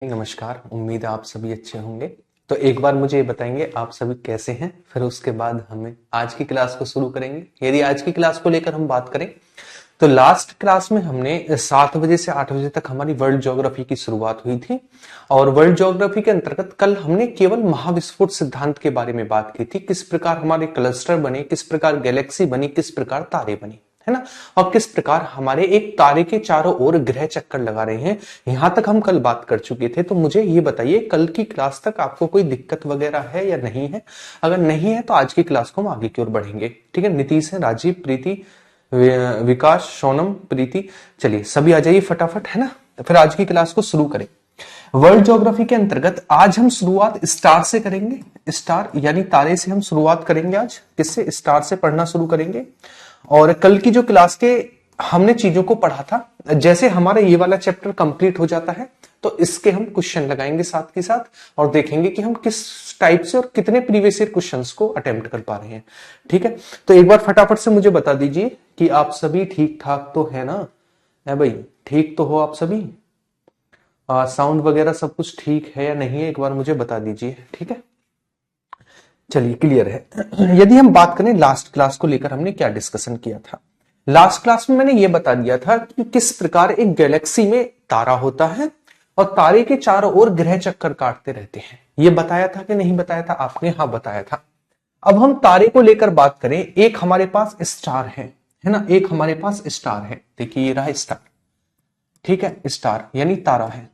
नमस्कार। उम्मीद है आप सभी अच्छे होंगे। तो एक बार मुझे ये बताएंगे आप सभी कैसे हैं, फिर उसके बाद हमें आज की क्लास को शुरू करेंगे। यदि आज की क्लास को लेकर हम बात करें तो लास्ट क्लास में हमने 7 बजे से 8 बजे तक हमारी वर्ल्ड ज्योग्राफी की शुरुआत हुई थी और वर्ल्ड ज्योग्राफी के अंतर्गत कल हमने केवल महाविस्फोट सिद्धांत के बारे में बात की थी। किस प्रकार हमारे क्लस्टर बने, किस प्रकार गैलेक्सी बनी, किस प्रकार तारे बने, है ना, और किस प्रकार हमारे एक तारे के चारों ओर ग्रह चक्कर लगा रहे हैं। यहां तक हम कल बात कर चुके थे। तो मुझे ये बताइए कल की क्लास तक आपको कोई दिक्कत वगैरह है या नहीं है। अगर नहीं है तो आज की क्लास को हम आगे की ओर बढ़ेंगे। ठीक है, नीतीश है, राजीव, प्रीति, विकास, सोनम, प्रीति, चलिए सभी आ जाइए फटाफट, है ना। तो फिर आज की क्लास को शुरू करें। वर्ल्ड ज्योग्राफी के अंतर्गत आज हम शुरुआत स्टार से करेंगे। स्टार यानी तारे से हम शुरुआत करेंगे। आज किससे? स्टार से पढ़ना शुरू करेंगे। और कल की जो क्लास के हमने चीजों को पढ़ा था, जैसे हमारा ये वाला चैप्टर कंप्लीट हो जाता है तो इसके हम क्वेश्चन लगाएंगे साथ के साथ और देखेंगे कि हम किस टाइप से और कितने प्रीवियस ईयर क्वेश्चंस को अटेम्प्ट कर पा रहे हैं। ठीक है, तो एक बार फटाफट से मुझे बता दीजिए कि आप सभी ठीक ठाक तो है ना? है भाई, ठीक तो हो आप सभी? साउंड वगैरह सब कुछ ठीक है या नहीं है, एक बार मुझे बता दीजिए। ठीक है, चलिए क्लियर है। यदि हम बात करें लास्ट क्लास को लेकर हमने क्या डिस्कशन किया था। लास्ट क्लास में मैंने यह बता दिया था कि किस प्रकार एक गैलेक्सी में तारा होता है और तारे के चारों ओर ग्रह चक्कर काटते रहते हैं। यह बताया था कि नहीं बताया था आपने? हाँ बताया था। अब हम तारे को लेकर बात करें। एक हमारे पास स्टार है ना, एक हमारे पास स्टार है। देखिए ये रहा स्टार। ठीक है, स्टार यानी तारा है।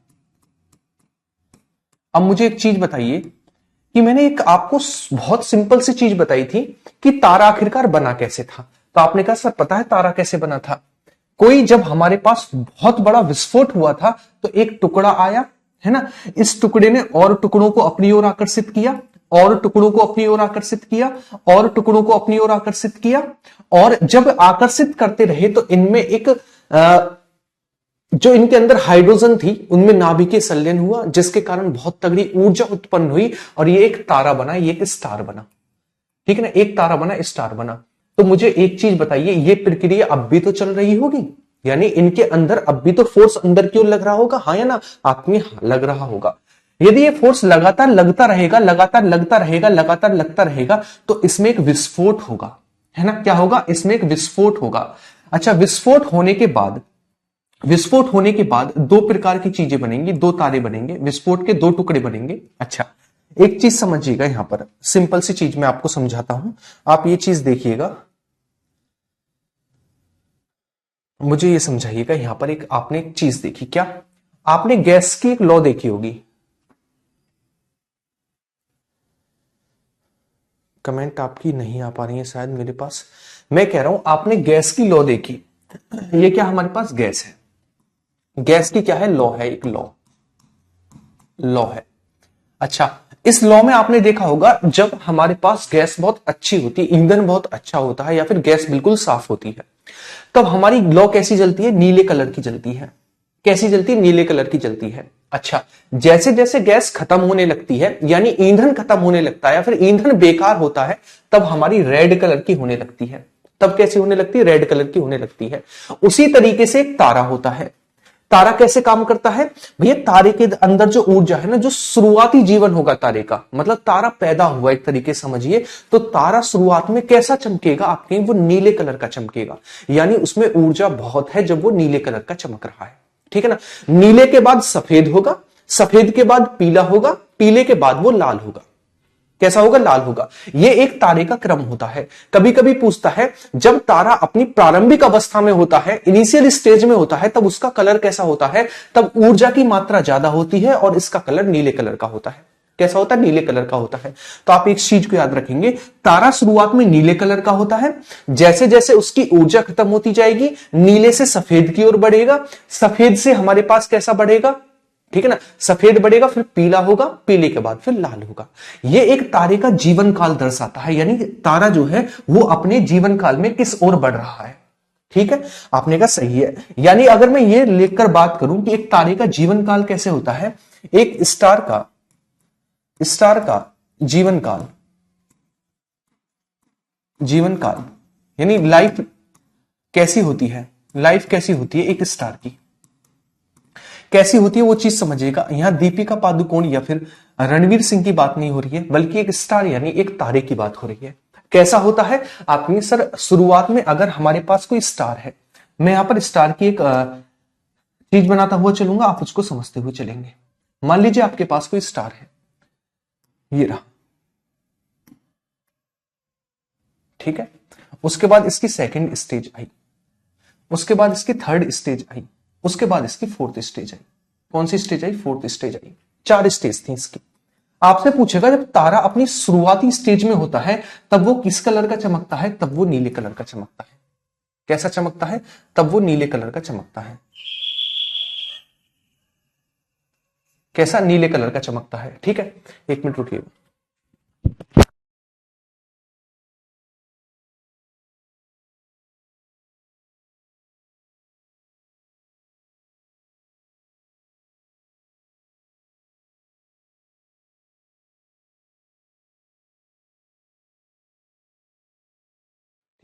अब मुझे एक चीज बताइए कि मैंने एक आपको बहुत सिंपल सी चीज बताई थी कि तारा आखिरकार बना कैसे था। तो आपने कहा सर पता है तारा कैसे बना था। कोई जब हमारे पास बहुत बड़ा विस्फोट हुआ था तो एक टुकड़ा आया, है ना, इस टुकड़े ने और टुकड़ों को अपनी ओर आकर्षित किया और टुकड़ों को अपनी ओर आकर्षित किया और टुकड़ों को अपनी ओर आकर्षित किया। और जब आकर्षित करते रहे तो इनमें एक जो इनके अंदर हाइड्रोजन थी उनमें नाभिकीय संलयन हुआ, जिसके कारण बहुत तगड़ी ऊर्जा उत्पन्न हुई और ये एक तारा बना, ये एक स्टार बना। ठीक है ना, एक तारा बना, स्टार बना। तो मुझे एक चीज बताइए, ये प्रक्रिया अब भी तो चल रही होगी, यानी इनके अंदर अब भी तो फोर्स अंदर की ओर लग रहा होगा, हाँ या ना? आप में हाँ लग रहा होगा। यदि ये फोर्स लगातार लगता रहेगा, लगातार लगता रहेगा, लगातार लगता रहेगा तो इसमें एक विस्फोट होगा, है ना। क्या होगा? इसमें एक विस्फोट होगा। अच्छा, विस्फोट होने के बाद दो प्रकार की चीजें बनेंगी, दो तारे बनेंगे, विस्फोट के दो टुकड़े बनेंगे। अच्छा, एक चीज समझिएगा, यहां पर सिंपल सी चीज मैं आपको समझाता हूं, आप ये चीज देखिएगा, मुझे ये समझाइएगा। यहां पर एक आपने एक चीज देखी, क्या आपने गैस की एक लॉ देखी होगी? कमेंट आपकी नहीं आ पा रही है शायद मेरे पास। मैं कह रहा हूं आपने गैस की लॉ देखी। ये क्या हमारे पास गैस है, गैस की क्या है? लॉ है, एक लॉ है। अच्छा, इस लॉ में आपने देखा होगा जब हमारे पास गैस बहुत अच्छी होती है, ईंधन बहुत अच्छा होता है या फिर गैस बिल्कुल साफ होती है, तब हमारी लॉ कैसी जलती है? नीले कलर की जलती है। कैसी जलती है? नीले कलर की जलती है। अच्छा, जैसे जैसे गैस खत्म होने लगती है यानी ईंधन खत्म होने लगता है या फिर ईंधन बेकार होता है, तब हमारी रेड कलर की होने लगती है। तब कैसी होने लगती है? रेड कलर की होने लगती है। उसी तरीके से एक तारा होता है। तारा कैसे काम करता है भैया? तारे के अंदर जो ऊर्जा है ना, जो शुरुआती जीवन होगा तारे का, मतलब तारा पैदा हुआ एक तरीके समझिए, तो तारा शुरुआत में कैसा चमकेगा? आपके वो नीले कलर का चमकेगा, यानी उसमें ऊर्जा बहुत है जब वो नीले कलर का चमक रहा है। ठीक है ना। नीले के बाद सफेद होगा, सफेद के बाद पीला होगा, पीले के बाद वो लाल होगा। कैसा होगा? लाल होगा। यह एक तारे का क्रम होता है। कभी कभी पूछता है जब तारा अपनी प्रारंभिक अवस्था में होता है, इनिशियल स्टेज में होता है, तब उसका कलर कैसा होता है? तब ऊर्जा की मात्रा ज्यादा होती है और इसका कलर नीले कलर का होता है। कैसा होता है? नीले कलर का होता है। तो आप एक चीज को याद रखेंगे, तारा शुरुआत में नीले कलर का होता है, जैसे जैसे उसकी ऊर्जा खत्म होती जाएगी नीले से सफेद की ओर बढ़ेगा, सफेद से हमारे पास कैसा बढ़ेगा? ठीक है ना, सफेद बढ़ेगा, फिर पीला होगा, पीले के बाद फिर लाल होगा। यह एक तारे का जीवन काल दर्शाता है, यानी तारा जो है वो अपने जीवन काल में किस ओर बढ़ रहा है। ठीक है, आपने कहा सही है। यानी अगर मैं ये लेकर बात करूं कि एक तारे का जीवन काल कैसे होता है, एक स्टार का जीवन काल, जीवन काल यानी लाइफ कैसी होती है, लाइफ कैसी होती है एक स्टार की। कैसी होती है वो चीज समझिएगा। यहां दीपिका पादुकोण या फिर रणवीर सिंह की बात नहीं हो रही है, बल्कि एक स्टार यानी एक तारे की बात हो रही है। कैसा होता है आपने सर, शुरुआत में अगर हमारे पास कोई स्टार है, मैं यहां पर स्टार की एक चीज बनाता हुआ चलूंगा, आप उसको समझते हुए चलेंगे। मान लीजिए आपके पास कोई स्टार है, ये रहा, ठीक है। उसके बाद इसकी सेकंड स्टेज आई, उसके बाद इसकी थर्ड स्टेज आई, उसके बाद इसकी फोर्थ स्टेज आई। कौन सी स्टेज आई? फोर्थ स्टेज आई। 4 स्टेज थी इसकी। आपसे पूछेगा जब तारा अपनी शुरुआती स्टेज में होता है तब वो किस कलर का चमकता है? तब वो नीले कलर का चमकता है। कैसा चमकता है? तब वो नीले कलर का चमकता है। कैसा? नीले कलर का चमकता है, ठीक है। 1 मिनट रुकिएगा।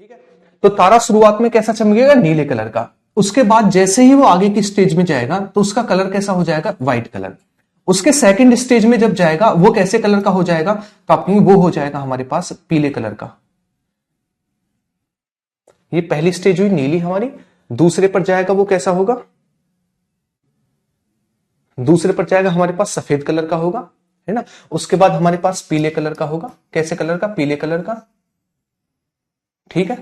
ठीक है, तो तारा शुरुआत में कैसा चमकेगा? नीले कलर का। उसके बाद जैसे ही वो आगे की स्टेज में जाएगा तो उसका कलर कैसा हो जाएगा? White colour. उसके सेकंड स्टेज में जब जाएगा वो कैसे कलर का हो जाएगा? तो आपकी वो हो जाएगा हमारे पास पीले कलर का। ये पहली स्टेज हुई नीली हमारी। दूसरे पर जाएगा वो कैसा होगा? दूसरे पर जाएगा हमारे पास सफेद कलर का होगा, है ना। उसके बाद हमारे पास पीले कलर का होगा। कैसे कलर का? पीले कलर का, ठीक है।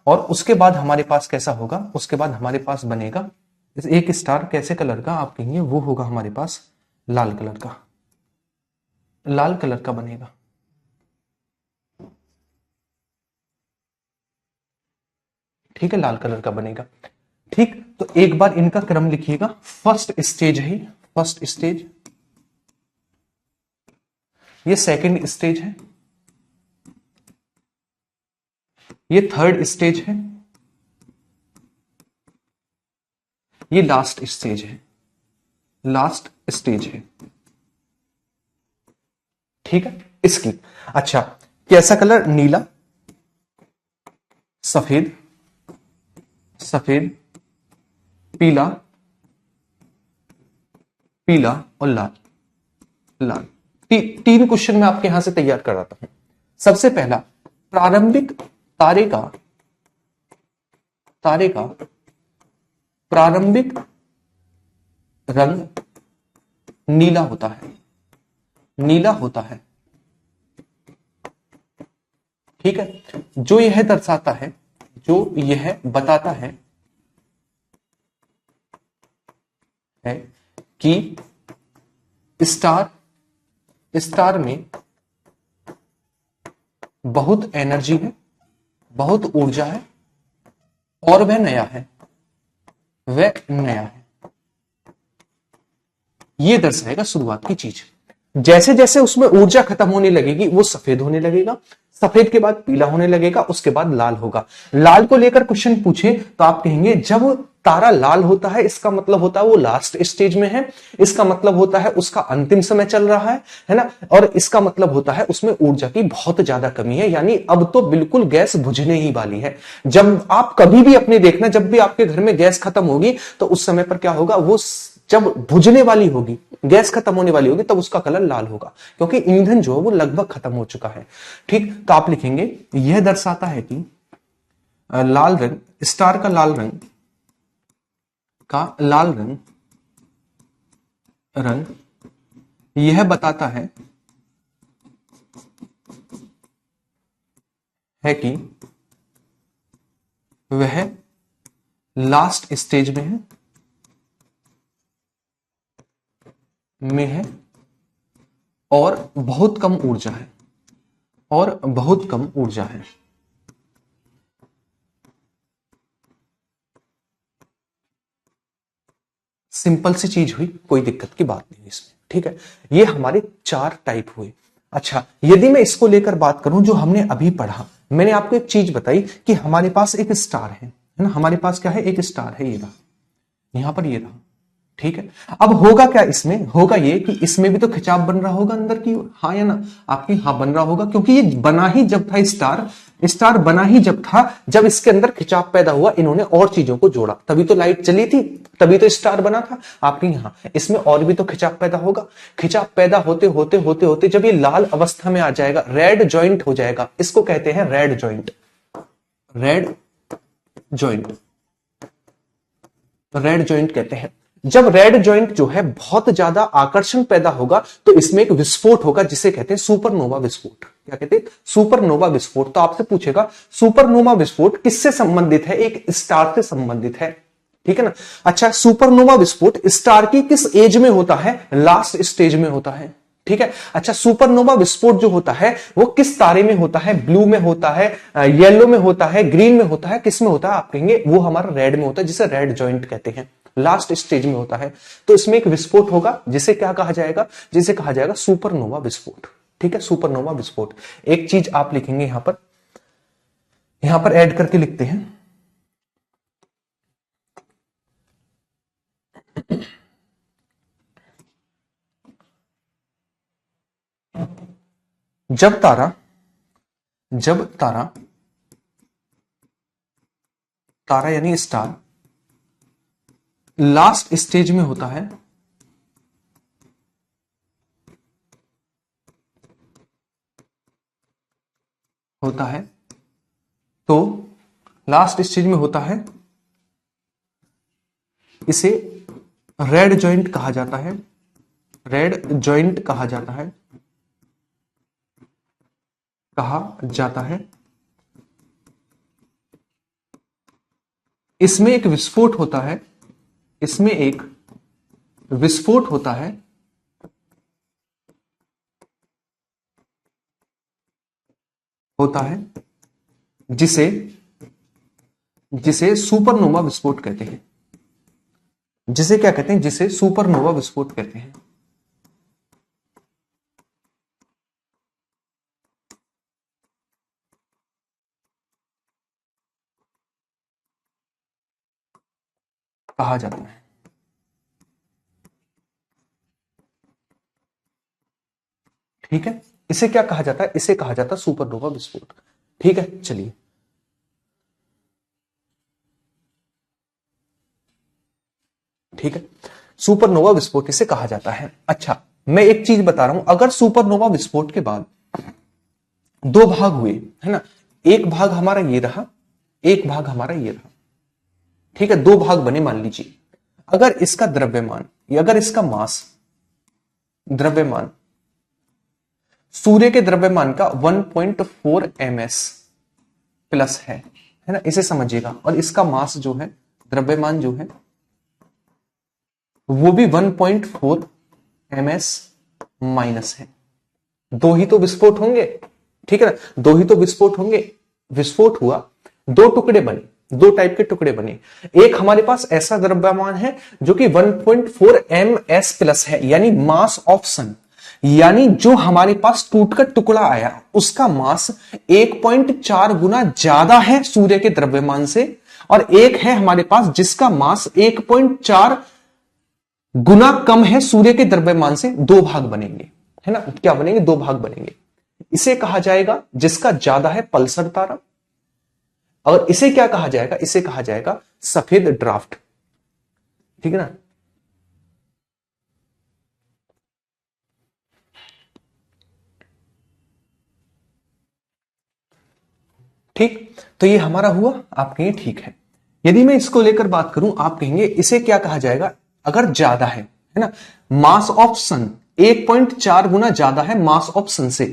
और उसके बाद हमारे पास कैसा होगा? उसके बाद हमारे पास बनेगा एक स्टार। कैसे कलर का? आप कहेंगे वो होगा हमारे पास लाल कलर का। लाल कलर का बनेगा, ठीक है, लाल कलर का बनेगा। ठीक, तो एक बार इनका क्रम लिखिएगा। फर्स्ट स्टेज है, फर्स्ट स्टेज, ये सेकंड स्टेज है, ये थर्ड स्टेज है, ये लास्ट स्टेज है, लास्ट स्टेज है, ठीक है इसकी। अच्छा, कैसा कलर? नीला, सफेद, सफेद, पीला, पीला और लाल, लाल। तीन क्वेश्चन मैं आपके यहां से तैयार कराता हूं। सबसे पहला, प्रारंभिक तारे का प्रारंभिक रंग नीला होता है, नीला होता है, ठीक है। जो यह दर्शाता है, जो यह बताता है कि स्टार में बहुत एनर्जी है, बहुत ऊर्जा है और वह नया है, वह नया है। यह दर्शाएगा शुरुआत की चीज। जैसे जैसे उसमें ऊर्जा खत्म होने लगेगी वो सफेद होने लगेगा, सफेद के बाद पीला होने लगेगा, उसके बाद लाल होगा। लाल को लेकर क्वेश्चन पूछे तो आप कहेंगे जब तारा लाल होता है इसका मतलब होता है वो लास्ट स्टेज में है, इसका मतलब होता है उसका अंतिम समय चल रहा है ना। और इसका मतलब होता है उसमें ऊर्जा की बहुत ज्यादा कमी है, यानी अब तो बिल्कुल गैस बुझने ही वाली है। जब आप कभी भी अपने देखना, जब भी आपके घर में गैस खत्म होगी तो उस समय पर क्या होगा, वो जब बुझने वाली होगी, गैस खत्म होने वाली होगी, तब उसका कलर लाल होगा, क्योंकि ईंधन जो है वो लगभग खत्म हो चुका है। ठीक, तो आप लिखेंगे यह दर्शाता है कि लाल रंग, स्टार का लाल रंग यह बताता है कि वह लास्ट स्टेज में है और बहुत कम ऊर्जा है, और बहुत कम ऊर्जा है। सिंपल सी चीज हुई, कोई दिक्कत की बात नहीं इसमें, ठीक है। ये हमारे 4 टाइप हुए। अच्छा, यदि मैं इसको लेकर बात करूं जो हमने अभी पढ़ा, मैंने आपको एक चीज बताई कि हमारे पास एक स्टार है ना, हमारे पास क्या है, एक स्टार है, ये रहा, यहां पर ये रहा, ठीक है। अब होगा क्या, इसमें होगा ये कि इसमें भी तो खिंचाव बन रहा होगा अंदर की ओर, हाँ या ना? आपकी हाँ बन रहा होगा, क्योंकि ये बना ही जब था स्टार, स्टार बना ही जब था जब इसके अंदर खिंचाव पैदा हुआ, इन्होंने और चीजों को जोड़ा, तभी तो लाइट चली थी, तभी तो स्टार बना था। आपके यहाँ इसमें और भी तो खिंचाव पैदा होगा। खिंचाव पैदा होते होते होते होते जब ये लाल अवस्था में आ जाएगा, रेड जॉइंट हो जाएगा, इसको कहते हैं red joint. Red joint, red joint कहते हैं। जब रेड जॉइंट जो है बहुत ज्यादा आकर्षण पैदा होगा तो इसमें एक विस्फोट होगा जिसे कहते हैं सुपरनोवा विस्फोट। क्या कहते हैं? सुपरनोवा विस्फोट। तो आपसे पूछेगा सुपरनोवा विस्फोट किससे संबंधित है? एक स्टार से संबंधित है, ठीक है ना। अच्छा, सुपरनोवा विस्फोट स्टार की किस एज में होता है? लास्ट स्टेज में होता है, ठीक है। अच्छा, सुपरनोवा विस्फोट जो होता है वो किस तारे में होता है? ब्लू में होता है, येलो में होता है, ग्रीन में होता है, किस में होता है? आप कहेंगे वो हमारा रेड में होता है, जिसे रेड जॉइंट कहते हैं, लास्ट स्टेज में होता है। तो इसमें एक विस्फोट होगा जिसे क्या कहा जाएगा? जिसे कहा जाएगा सुपरनोवा विस्फोट, ठीक है, सुपरनोवा विस्फोट। एक चीज आप लिखेंगे यहां पर ऐड करके लिखते हैं। जब तारा जब तारा तारा यानी स्टार लास्ट स्टेज में होता है, तो लास्ट स्टेज में होता है, इसे रेड जॉइंट कहा जाता है, रेड जॉइंट कहा जाता है, इसमें एक विस्फोट होता है, इसमें एक विस्फोट होता है, जिसे सुपरनोवा विस्फोट कहते हैं। जिसे क्या कहते हैं? जिसे सुपरनोवा विस्फोट कहते हैं। कहा जाता है, ठीक है। इसे क्या कहा जाता है? इसे कहा जाता है सुपरनोवा विस्फोट, ठीक है। चलिए, ठीक है, सुपरनोवा विस्फोट इसे कहा जाता है। अच्छा, मैं एक चीज बता रहा हूं, अगर सुपरनोवा विस्फोट के बाद दो भाग हुए, है ना, एक भाग हमारा ये रहा, एक भाग हमारा ये रहा, ठीक है, दो भाग बने मान लीजिए। अगर इसका द्रव्यमान या अगर इसका मास, द्रव्यमान सूर्य के द्रव्यमान का 1.4 ms प्लस है ना, इसे समझिएगा, और इसका मास जो है, द्रव्यमान जो है वो भी 1.4 ms माइनस है। दो ही तो विस्फोट होंगे, ठीक है ना, दो ही तो विस्फोट होंगे। विस्फोट हुआ, दो टुकड़े बने, दो टाइप के टुकड़े बने। एक हमारे पास ऐसा द्रव्यमान है जो कि 1.4 ms प्लस है, यानी मास ऑफ सन, यानी जो हमारे पास टूटकर टुकड़ा आया उसका मास 1.4 गुना ज्यादा है सूर्य के द्रव्यमान से, और एक है हमारे पास जिसका मास 1.4 गुना कम है सूर्य के द्रव्यमान से। दो भाग बनेंगे, है ना, क्या बनेंगे? दो भाग बनेंगे। इसे कहा जाएगा, जिसका ज्यादा है, पल्सर तारा, और इसे क्या कहा जाएगा? इसे कहा जाएगा सफेद ड्राफ्ट, ठीक है ना। ठीक, तो ये हमारा हुआ, आप कहेंगे ठीक है। यदि मैं इसको लेकर बात करूं, आप कहेंगे इसे क्या कहा जाएगा? अगर ज्यादा है ना, मास ऑफ सन 1.4 गुना ज्यादा है मास ऑफ सन से,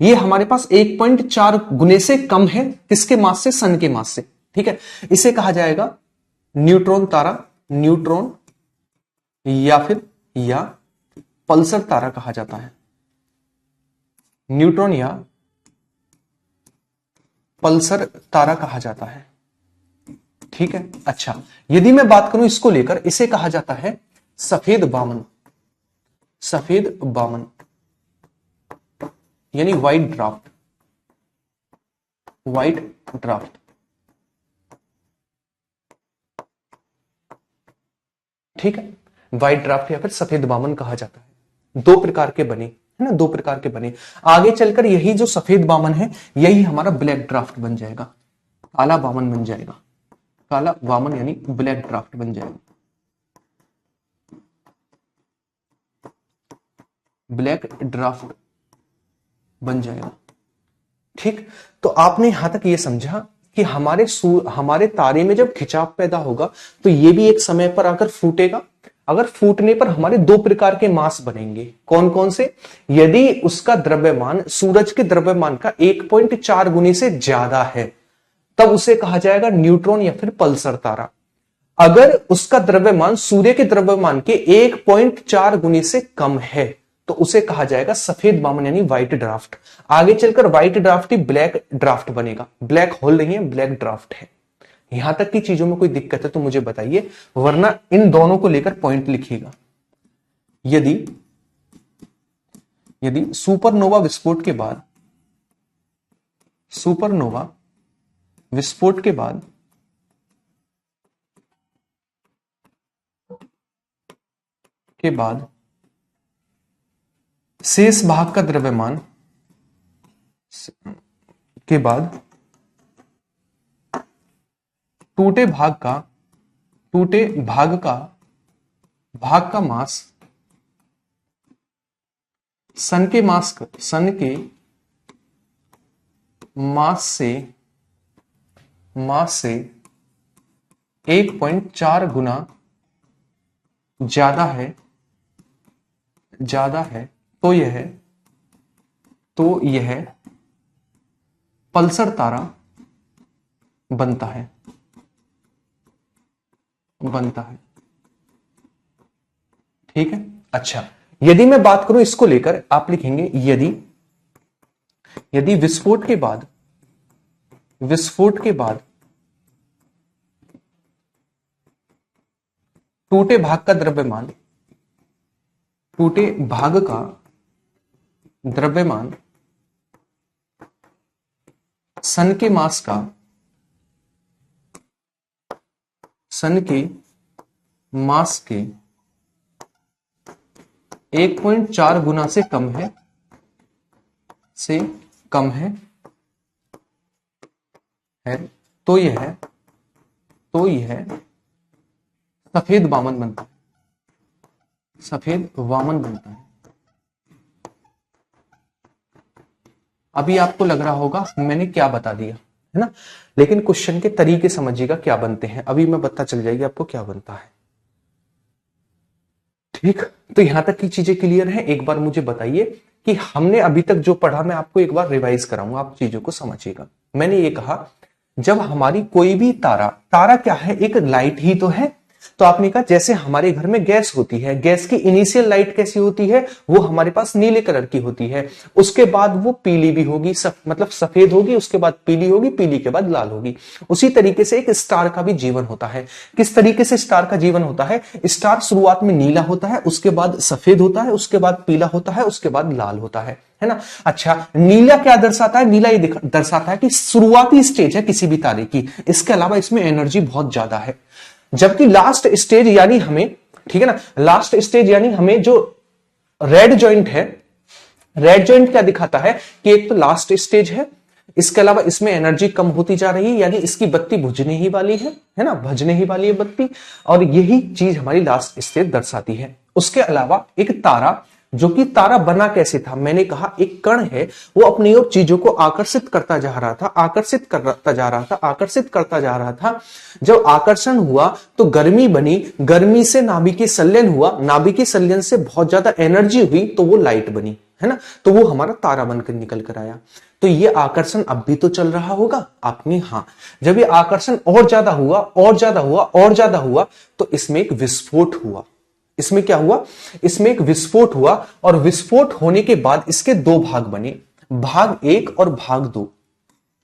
ये हमारे पास 1.4 गुने से कम है किसके मास से? सन के मास से, ठीक है। इसे कहा जाएगा न्यूट्रॉन तारा, न्यूट्रॉन या पल्सर तारा कहा जाता है, न्यूट्रॉन या पल्सर तारा कहा जाता है, ठीक है। अच्छा, यदि मैं बात करूं इसको लेकर, इसे कहा जाता है सफेद बामन, सफेद बामन यानी व्हाइट ड्राफ्ट, व्हाइट ड्राफ्ट, ठीक है। व्हाइट ड्राफ्ट या फिर सफेद वामन कहा जाता है। दो प्रकार के बने, है ना, दो प्रकार के बने। आगे चलकर यही जो सफेद वामन है यही हमारा ब्लैक ड्राफ्ट बन जाएगा, काला वामन बन जाएगा, काला वामन यानी ब्लैक ड्राफ्ट बन जाएगा, ब्लैक ड्राफ्ट बन जाएगा। ठीक, तो आपने यहां तक ये समझा कि हमारे तारे में जब खिंचाव पैदा होगा तो ये भी एक समय पर आकर फूटेगा। अगर फूटने पर हमारे दो प्रकार के मास बनेंगे, कौन कौन से? यदि उसका द्रव्यमान सूरज के द्रव्यमान का 1.4 गुने से ज्यादा है तब उसे कहा जाएगा न्यूट्रॉन या फिर पल्सर तारा। अगर उसका द्रव्यमान सूर्य के द्रव्यमान के 1.4 गुने से कम है तो उसे कहा जाएगा सफेद वामन यानी व्हाइट ड्राफ्ट। आगे चलकर व्हाइट ड्राफ्ट ही ब्लैक ड्राफ्ट बनेगा। ब्लैक होल नहीं है, ब्लैक ड्राफ्ट है। यहां तक की चीजों में कोई दिक्कत है तो मुझे बताइए, वरना इन दोनों को लेकर पॉइंट लिखिएगा। यदि यदि सुपरनोवा विस्फोट के बाद शेष भाग का द्रव्यमान के बाद टूटे भाग का मास सन के मास से 1.4 गुना ज्यादा है तो यह पल्सर तारा बनता है। ठीक है, अच्छा, यदि मैं बात करूं इसको लेकर, आप लिखेंगे यदि विस्फोट के बाद टूटे भाग का द्रव्यमान सन के मास के 1.4 गुना से कम है तो यह सफेद वामन बनता है। अभी आपको लग रहा होगा मैंने क्या बता दिया, है ना, लेकिन क्वेश्चन के तरीके समझिएगा क्या बनते हैं। अभी मैं पता चल जाएगी आपको क्या बनता है। ठीक, तो यहां तक की चीजें क्लियर है। एक बार मुझे बताइए कि हमने अभी तक जो पढ़ा, मैं आपको एक बार रिवाइज कराऊंगा, आप चीजों को समझिएगा। मैंने ये कहा जब हमारी कोई भी तारा क्या है, एक लाइट ही तो है। तो आपने कहा जैसे हमारे घर में गैस होती है, गैस की इनिशियल लाइट कैसी होती है, वो हमारे पास नीले कलर की होती है, उसके बाद वो पीली भी होगी, मतलब सफेद होगी, उसके बाद पीली होगी, पीली के बाद लाल होगी। उसी तरीके से एक स्टार का भी जीवन होता है। किस तरीके से स्टार का जीवन होता है? स्टार शुरुआत में नीला होता है, उसके बाद सफेद होता है, उसके बाद पीला होता है, उसके बाद लाल होता है ना। अच्छा, नीला क्या दर्शाता है? नीला ये दर्शाता है कि शुरुआती स्टेज है किसी भी तारे की, इसके अलावा इसमें एनर्जी बहुत ज्यादा है। जबकि लास्ट स्टेज यानी हमें, ठीक है ना, लास्ट स्टेज यानी हमें जो रेड जॉइंट है, रेड जॉइंट क्या दिखाता है कि एक तो लास्ट स्टेज है, इसके अलावा इसमें एनर्जी कम होती जा रही है, यानी इसकी बत्ती बुझने ही वाली है ना, बुझने ही वाली है बत्ती, और यही चीज हमारी लास्ट स्टेज दर्शाती है। उसके अलावा एक तारा, जो कि तारा बना कैसे था, मैंने कहा एक कण है, वो अपनी ओर चीजों को आकर्षित करता जा रहा था, जब आकर्षण हुआ तो गर्मी बनी, गर्मी से नाभिकीय संलयन हुआ, नाभिकीय संलयन से बहुत ज्यादा एनर्जी हुई तो वो लाइट बनी, है ना, तो वो हमारा तारा बनकर निकल कर आया। तो ये आकर्षण अब भी तो चल रहा होगा आपने, हाँ, जब ये आकर्षण और ज्यादा हुआ तो इसमें एक विस्फोट हुआ। इसमें क्या हुआ? इसमें एक विस्फोट हुआ, और विस्फोट होने के बाद इसके दो भाग बने, भाग 1 और भाग 2।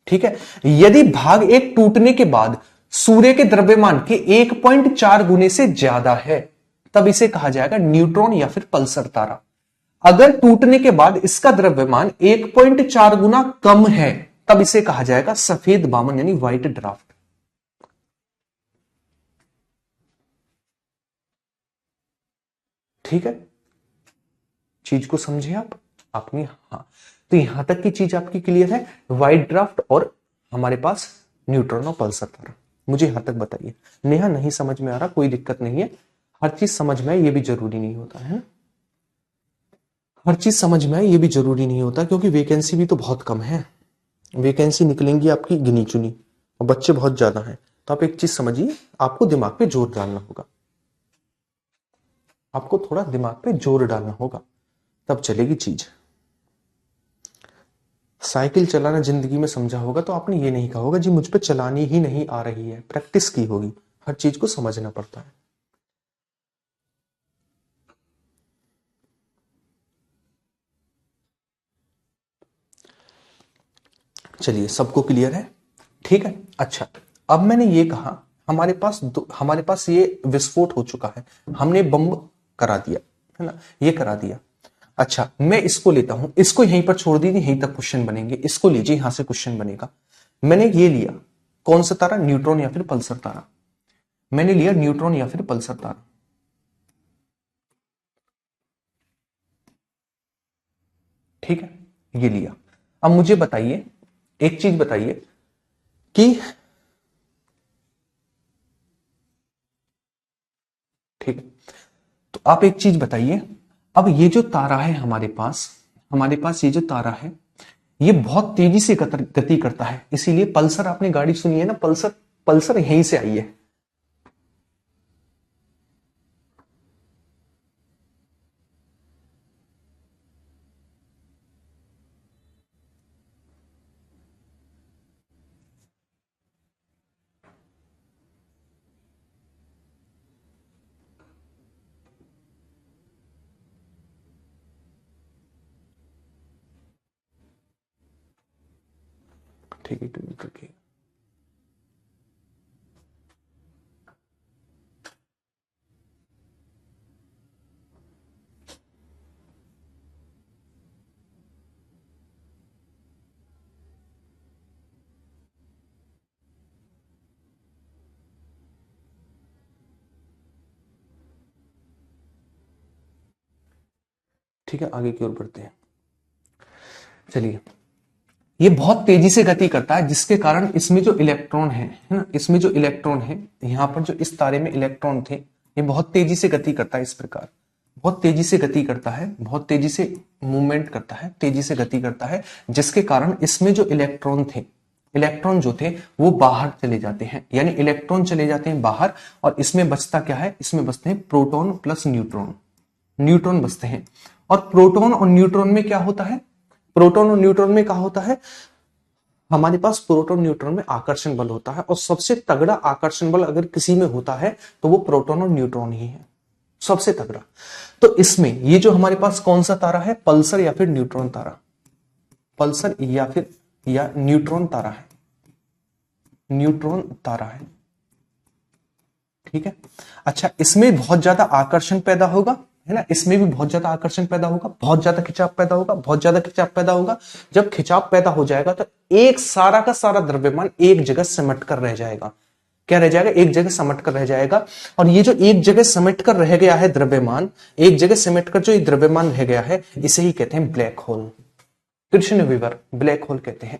ठीक है, यदि भाग 1 टूटने के बाद सूर्य के द्रव्यमान के 1.4 गुने से ज्यादा है तब इसे कहा जाएगा न्यूट्रॉन या फिर पल्सर तारा। अगर टूटने के बाद इसका द्रव्यमान 1.4 गुना कम है तब इसे कहा जाएगा सफेद वामन यानी व्हाइट ड्राफ्ट। ठीक है, चीज को समझे आप अपनी। हाँ, तो यहां तक की चीज आपकी क्लियर है, वाइट ड्राफ्ट और हमारे पास न्यूट्रॉन और पल्सर तारा। मुझे यहां तक बताइए। नेहा नहीं समझ में आ रहा, कोई दिक्कत नहीं है, हर चीज समझ में आए ये भी जरूरी नहीं होता है, हर चीज समझ में आए ये भी जरूरी नहीं होता, क्योंकि वैकेंसी भी तो बहुत कम है, वैकेंसी निकलेंगी आपकी गिनी चुनी और बच्चे बहुत ज्यादा हैं। तो आप एक चीज समझिए, आपको दिमाग पे जोर डालना होगा, आपको थोड़ा दिमाग पे जोर डालना होगा, तब चलेगी चीज। साइकिल चलाना जिंदगी में समझा होगा तो आपने ये नहीं कहा होगा जी मुझ पे चलानी ही नहीं आ रही है, प्रैक्टिस की होगी, हर चीज को समझना पड़ता है। चलिए, सबको क्लियर है, ठीक है। अच्छा, अब मैंने ये कहा हमारे पास ये विस्फोट हो चुका है, हमने बम करा दिया है ना, ये करा दिया। अच्छा, मैं इसको लेता हूं, इसको यहीं पर छोड़ दीजिए, यहीं तक क्वेश्चन बनेंगे, इसको लीजिए, यहां से क्वेश्चन बनेगा। मैंने ये लिया, कौन सा तारा, न्यूट्रॉन या फिर पल्सर तारा, मैंने लिया न्यूट्रॉन या फिर पल्सर तारा, ठीक है, ये लिया। अब मुझे बताइए, एक चीज बताइए कि, ठीक है, तो आप एक चीज बताइए, अब ये जो तारा है हमारे पास ये जो तारा है, ये बहुत तेजी से गति करता है, इसीलिए पल्सर, आपने गाड़ी सुनी है ना, पल्सर, पल्सर यहीं से आई है। ठीक है, ठीक है, ठीक है, आगे की ओर बढ़ते हैं। चलिए, ये बहुत तेजी से गति करता है, जिसके कारण इसमें जो इलेक्ट्रॉन है ना, इसमें जो इलेक्ट्रॉन है, यहां पर जो इस तारे में इलेक्ट्रॉन थे, ये बहुत तेजी से गति करता है, इस प्रकार बहुत तेजी से गति करता है, बहुत तेजी से मूवमेंट करता है, तेजी से गति करता है, जिसके कारण इसमें जो इलेक्ट्रॉन थे, इलेक्ट्रॉन जो थे वो बाहर चले जाते हैं, यानी इलेक्ट्रॉन चले जाते हैं बाहर, और इसमें बचता क्या है, इसमें बचते हैं प्रोटॉन प्लस न्यूट्रॉन, न्यूट्रॉन बचते हैं। और प्रोटॉन और न्यूट्रॉन में क्या होता है, प्रोटॉन और न्यूट्रॉन में क्या होता है, हमारे पास प्रोटॉन न्यूट्रॉन में आकर्षण बल होता है, और सबसे तगड़ा आकर्षण बल अगर किसी में होता है तो वो प्रोटॉन और न्यूट्रॉन ही है, सबसे तगड़ा। तो इसमें ये जो हमारे पास कौन सा तारा है, पल्सर या फिर न्यूट्रॉन तारा, पल्सर या फिर या न्यूट्रॉन तारा है, न्यूट्रॉन तारा है, ठीक है। अच्छा, इसमें बहुत ज्यादा आकर्षण पैदा होगा, है ना, इसमें भी बहुत ज्यादा आकर्षण पैदा होगा, बहुत ज्यादा खिंचाव पैदा होगा, बहुत ज्यादा खिंचाव पैदा होगा। जब खिंचाव पैदा हो जाएगा तो एक सारा का सारा द्रव्यमान एक जगह सिमट कर रह जाएगा, क्या रह जाएगा, एक जगह समट कर रह जाएगा। और ये जो एक जगह सिमट कर रह गया है द्रव्यमान, एक जगह सिमट कर जो ये द्रव्यमान रह गया है, इसे ही कहते हैं ब्लैक होल। कृष्ण विवर ब्लैक होल कहते हैं।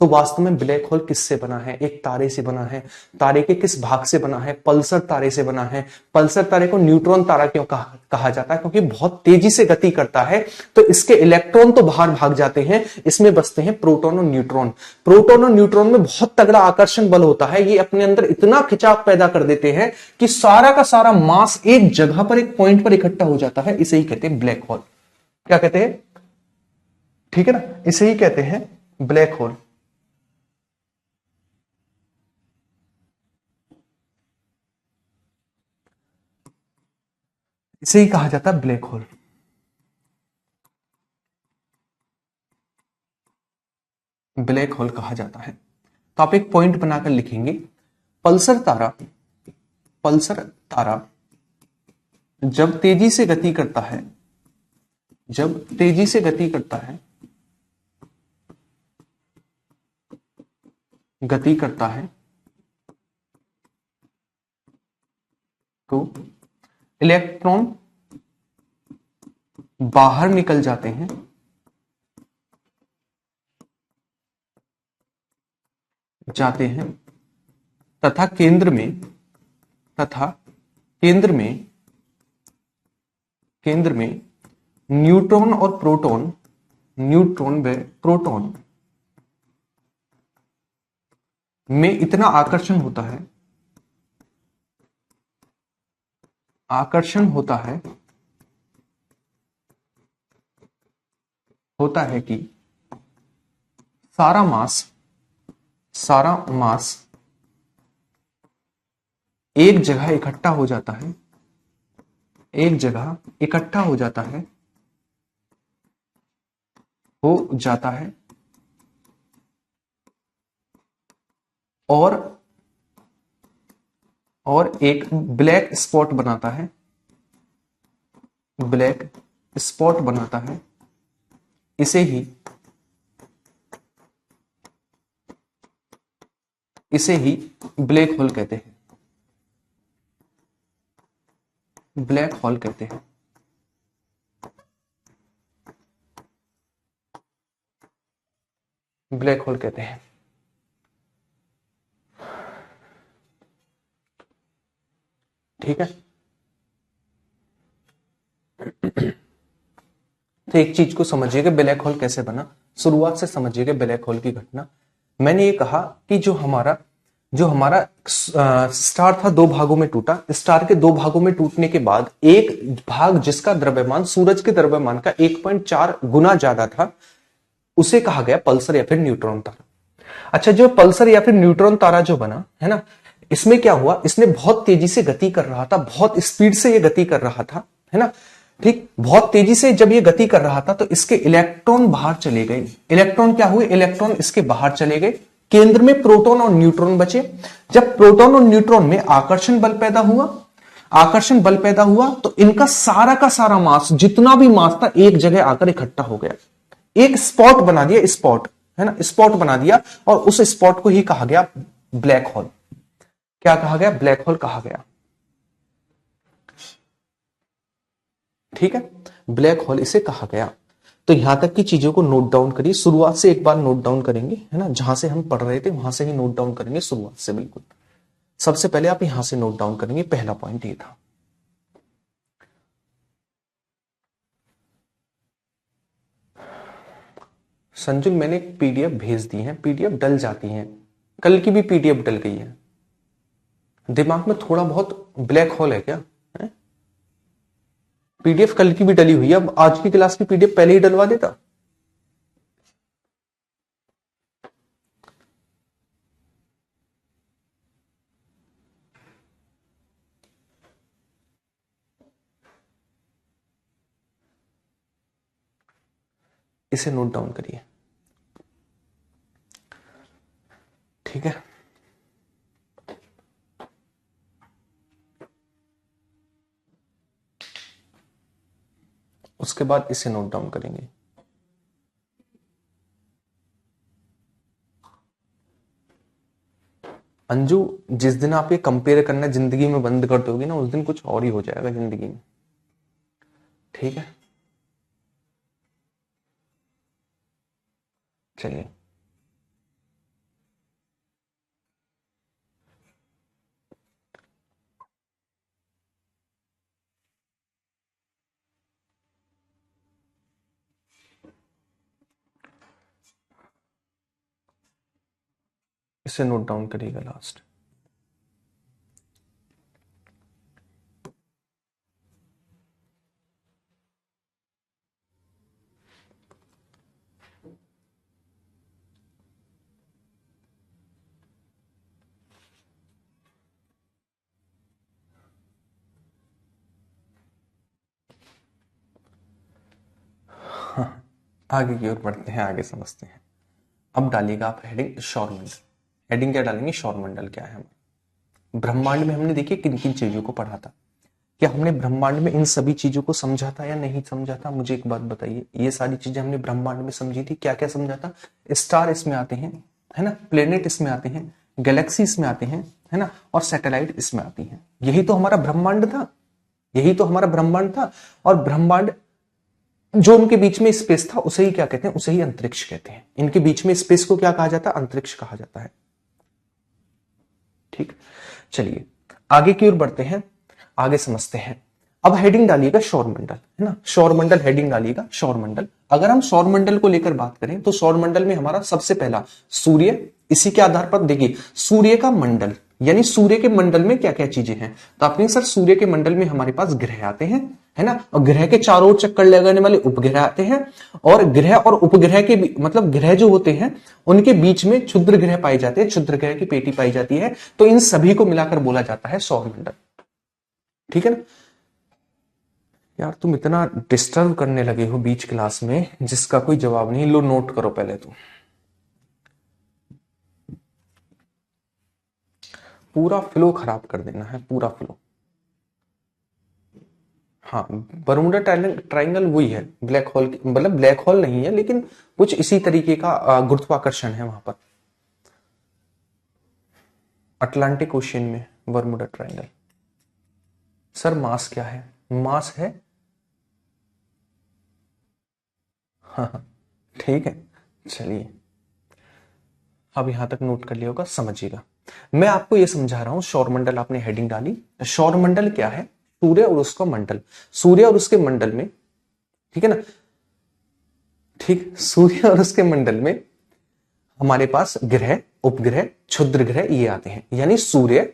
तो वास्तव में ब्लैक होल किससे बना है, एक तारे से बना है, तारे के किस भाग से बना है, पल्सर तारे से बना है। पल्सर तारे को न्यूट्रॉन तारा क्यों कहा जाता है, क्योंकि बहुत तेजी से गति करता है, तो इसके इलेक्ट्रॉन तो बाहर भाग जाते हैं, इसमें बचते हैं प्रोटॉन और न्यूट्रॉन। प्रोटॉन और न्यूट्रॉन में बहुत तगड़ा आकर्षण बल होता है, ये अपने अंदर इतना खिंचाव पैदा कर देते हैं कि सारा का सारा मास एक जगह पर, एक पॉइंट पर इकट्ठा हो जाता है, इसे ही कहते हैं ब्लैक होल। क्या कहते हैं, ठीक है ना, इसे ही कहते हैं ब्लैक होल। इसे ही कहा जाता है ब्लैक होल, ब्लैक होल कहा जाता है। तो आप एक पॉइंट बनाकर लिखेंगे, पल्सर तारा, पल्सर तारा जब तेजी से गति करता है, जब तेजी से गति करता है, गति करता है, तो इलेक्ट्रॉन बाहर निकल जाते हैं, तथा केंद्र में न्यूट्रॉन और प्रोटॉन, न्यूट्रॉन व प्रोटॉन में इतना आकर्षण होता है कि सारा मास एक जगह इकट्ठा हो जाता है, और एक ब्लैक स्पॉट बनाता है, इसे ही ब्लैक होल कहते हैं, ब्लैक होल कहते हैं। ठीक है, तो एक चीज को समझिएगा ब्लैक होल कैसे बना, शुरुआत से समझिएगा ब्लैक होल की घटना। मैंने ये कहा कि जो हमारा स्टार था दो भागों में टूटा, स्टार के दो भागों में टूटने के बाद एक भाग जिसका द्रव्यमान सूरज के द्रव्यमान का 1.4 गुना ज्यादा था, उसे कहा गया पल्सर या फिर न्यूट्रॉन तारा। अच्छा, जो पल्सर या फिर न्यूट्रॉन तारा जो बना है ना, इसमें क्या हुआ, इसने बहुत तेजी से गति कर रहा था, बहुत स्पीड से ये गति कर रहा था, है ना। ठीक, बहुत तेजी से जब ये गति कर रहा था तो इसके इलेक्ट्रॉन बाहर चले गए। इलेक्ट्रॉन क्या हुए, इलेक्ट्रॉन इसके बाहर चले गए, केंद्र में प्रोटॉन और न्यूट्रॉन बचे। जब प्रोटॉन और न्यूट्रॉन में आकर्षण बल पैदा हुआ तो इनका सारा का सारा मास, जितना भी मास था, एक जगह आकर इकट्ठा हो गया, एक स्पॉट बना दिया, स्पॉट है ना, स्पॉट बना दिया, और उस स्पॉट को ही कहा गया ब्लैक होल। क्या कहा गया, ब्लैक होल कहा गया। ठीक है, ब्लैक होल इसे कहा गया। तो यहां तक की चीजों को नोट डाउन करिए, शुरुआत से एक बार नोट डाउन करेंगे, है ना, जहां से हम पढ़ रहे थे वहां से ही नोट डाउन करेंगे, शुरुआत से बिल्कुल। सबसे पहले आप यहां से नोट डाउन करेंगे, पहला पॉइंट ये था। संजुल, मैंने एक पीडीएफ भेज दी है, पीडीएफ डल जाती है, कल की भी पीडीएफ डल गई है। दिमाग में थोड़ा बहुत ब्लैक होल है क्या? पीडीएफ कल की भी डली हुई है, अब आज की क्लास की पीडीएफ पहले ही डलवा देता। इसे नोट डाउन करिए, ठीक है। उसके बाद इसे नोट डाउन करेंगे। अंजू, जिस दिन आप ये कंपेयर करना जिंदगी में बंद कर दोगे ना, उस दिन कुछ और ही हो जाएगा जिंदगी में, ठीक है। चलिए, इसे नोट डाउन करिएगा लास्ट। आगे की ओर बढ़ते हैं, आगे समझते हैं। अब डालिएगा आप हेडिंग सौरमंडल। हेडिंग क्या डालेंगे, सौरमंडल क्या है। ब्रह्मांड में हमने देखिए किन किन चीजों को पढ़ा था, क्या हमने ब्रह्मांड में इन सभी चीजों को समझा था या नहीं समझा था? मुझे एक बात बताइए, ये सारी चीजें हमने ब्रह्मांड में समझी थी, क्या क्या समझा था? स्टार इसमें आते हैं, है ना, प्लेनेट इसमें आते हैं, गैलेक्सी इसमें आते हैं, है ना, और सैटेलाइट इसमें आती हैं। यही तो हमारा ब्रह्मांड था, यही तो हमारा ब्रह्मांड था। और ब्रह्मांड जो उनके बीच में स्पेस था उसे ही क्या कहते हैं, उसे ही अंतरिक्ष कहते हैं। इनके बीच में स्पेस को क्या कहा जाता है, अंतरिक्ष कहा जाता है। ठीक, चलिए आगे की ओर बढ़ते हैं, आगे समझते हैं। अब हेडिंग डालिएगा सौरमंडल, है ना, सौरमंडल हेडिंग डालिएगा सौरमंडल। अगर हम सौरमंडल को लेकर बात करें तो सौरमंडल में हमारा सबसे पहला सूर्य, इसी के आधार पर देखिए सूर्य का मंडल, यानी सूर्य के मंडल में क्या क्या चीजें हैं। तो आपने सर सूर्य के मंडल में हमारे पास ग्रह आते हैं, है ना, और ग्रह के चारों ओर चक्कर लगाने वाले उपग्रह आते हैं, और ग्रह और उपग्रह के मतलब ग्रह जो होते हैं उनके बीच में क्षुद्र ग्रह पाए जाते हैं, क्षुद्र ग्रह की पेटी पाई जाती है। तो इन सभी को मिलाकर बोला जाता है सौरमंडल। ठीक है ना यार, तुम इतना डिस्टर्ब करने लगे हो बीच क्लास में जिसका कोई जवाब नहीं। लो नोट करो पहले तो, पूरा फ्लो खराब कर देना है, पूरा फ्लो। हाँ, बरमुडा ट्राइंगल वही है, ब्लैक होल, मतलब ब्लैक होल नहीं है लेकिन कुछ इसी तरीके का गुरुत्वाकर्षण है वहां पर, अटलांटिक ओशियन में बरमुडा ट्राइंगल। सर मास क्या है, मास है, हाँ ठीक है, चलिए अब यहां तक नोट कर लिया होगा, समझिएगा। मैं आपको यह समझा रहा हूं, सौरमंडल आपने हेडिंग डाली, सौरमंडल क्या है, सूर्य और उसका मंडल, सूर्य और उसके मंडल में, ठीक है ना, ठीक, सूर्य और उसके मंडल में हमारे पास ग्रह, उपग्रह, क्षुद्र ग्रह ये आते हैं, यानी सूर्य,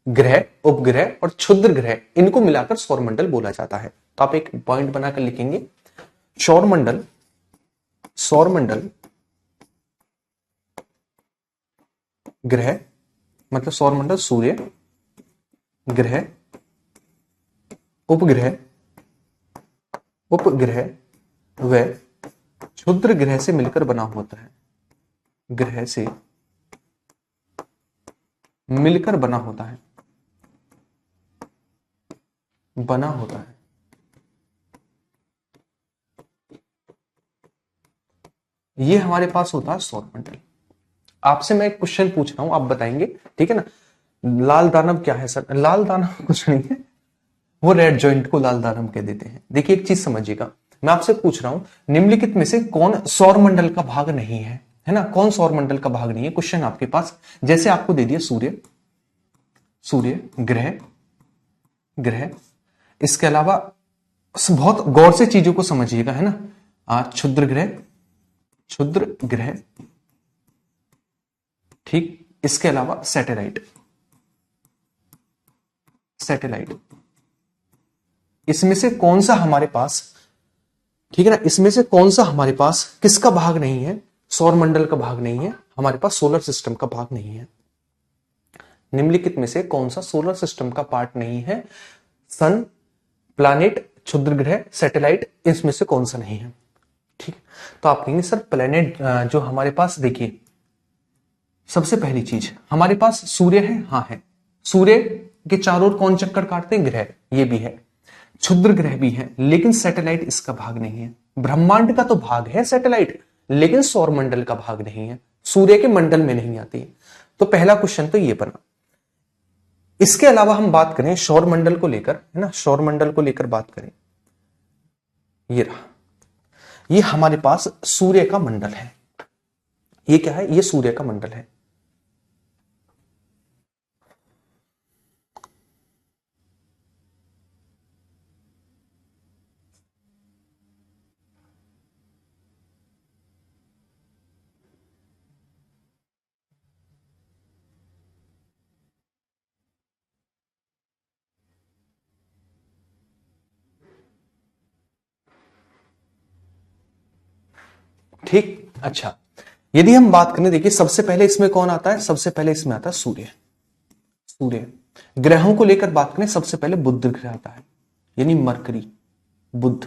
ग्रह, उपग्रह और क्षुद्र ग्रह, इनको मिलाकर सौरमंडल बोला जाता है। तो आप एक पॉइंट बनाकर लिखेंगे, सौरमंडल, सौरमंडल ग्रह, मतलब सौरमंडल सूर्य, ग्रह, उपग्रह, उपग्रह व क्षुद्र ग्रह से मिलकर बना होता है, ग्रह से मिलकर बना होता है, बना होता है। ये हमारे पास होता है सौरमंडल। आपसे मैं एक क्वेश्चन पूछ रहा हूं, आप बताएंगे, ठीक है ना। लाल दानव क्या है सर, लाल दानव कुछ नहीं है, वो रेड जॉइंट को लाल दानव कह देते हैं। देखिए एक चीज समझिएगा, मैं आपसे पूछ रहा हूं निम्नलिखित में से कौन सौरमंडल का भाग नहीं है ना, कौन सौरमंडल का भाग नहीं है। क्वेश्चन आपके पास जैसे आपको दे दिया सूर्य, सूर्य, ग्रह, ग्रह, इसके अलावा बहुत गौर से चीजों को समझिएगा, है ना, क्षुद्र ग्रह, क्षुद्र ग्रह, ठीक, इसके अलावा सैटेलाइट, सैटेलाइट, इसमें से कौन सा हमारे पास, ठीक है ना, इसमें से कौन सा हमारे पास किसका भाग नहीं है, सौरमंडल का भाग नहीं है, हमारे पास सोलर सिस्टम का भाग नहीं है। निम्नलिखित में से कौन सा सोलर सिस्टम का पार्ट नहीं है, सन, प्लैनेट, क्षुद्र ग्रह, सैटेलाइट, इसमें से कौन सा नहीं है। ठीक, तो आप कहेंगे सर प्लैनेट जो हमारे पास, देखिए सबसे पहली चीज हमारे पास सूर्य है, हाँ है, सूर्य के चारों ओर कौन चक्कर काटते हैं, ग्रह, ये भी है, क्षुद्र ग्रह भी है, लेकिन सैटेलाइट इसका भाग नहीं है। ब्रह्मांड का तो भाग है सैटेलाइट, लेकिन सौरमंडल का भाग नहीं है, सूर्य के मंडल में नहीं आती है। तो पहला क्वेश्चन तो ये बना। इसके अलावा हम बात करें सौरमंडल को लेकर, है ना, सौरमंडल को लेकर बात करें, ये रहा, ये हमारे पास सूर्य का मंडल है। ये क्या है, ये सूर्य का मंडल है। ठीक, अच्छा, यदि हम बात करें, देखिए सबसे पहले इसमें कौन आता है, सबसे पहले इसमें आता है सूर्य, सूर्य। ग्रहों को लेकर बात करें, सबसे पहले बुध ग्रह आता है, यानी मरकरी, बुध,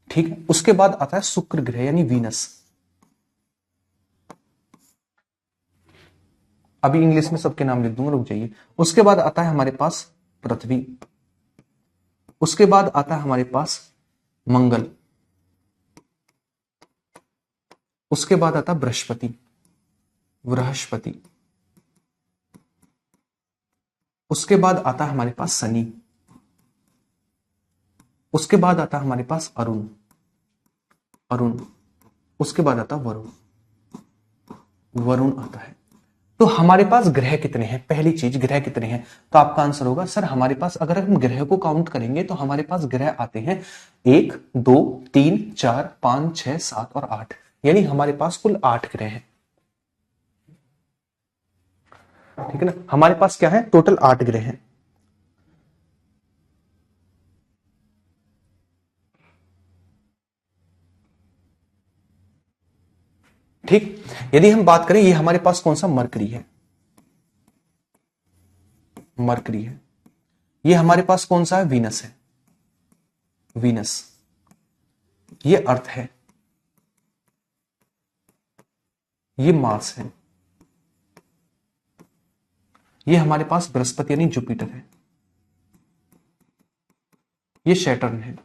ठीक है। उसके बाद आता है शुक्र ग्रह यानी वीनस, अभी इंग्लिश में सबके नाम लिख दूंगा, रुक जाइए। उसके बाद आता है हमारे पास पृथ्वी, उसके बाद आता है हमारे पास मंगल, उसके बाद आता बृहस्पति, बृहस्पति, उसके बाद आता है हमारे पास शनि, उसके बाद आता है हमारे पास अरुण, अरुण, उसके बाद आता है वरुण, वरुण आता है। तो हमारे पास ग्रह कितने हैं, पहली चीज ग्रह कितने हैं, तो आपका आंसर होगा सर हमारे पास अगर हम ग्रह को काउंट करेंगे तो हमारे पास ग्रह आते हैं 1 2 3 4 5 6 7 और 8, यानी हमारे पास कुल 8 ग्रह हैं। ठीक है ना, हमारे पास क्या है, टोटल 8 ग्रह हैं। ठीक, यदि हम बात करें, ये हमारे पास कौन सा, मरकरी है, मरकरी है। ये हमारे पास कौन सा है, वीनस है, वीनस। ये अर्थ है, ये मार्स है। ये हमारे पास बृहस्पति यानी जुपिटर है। ये सैटर्न है।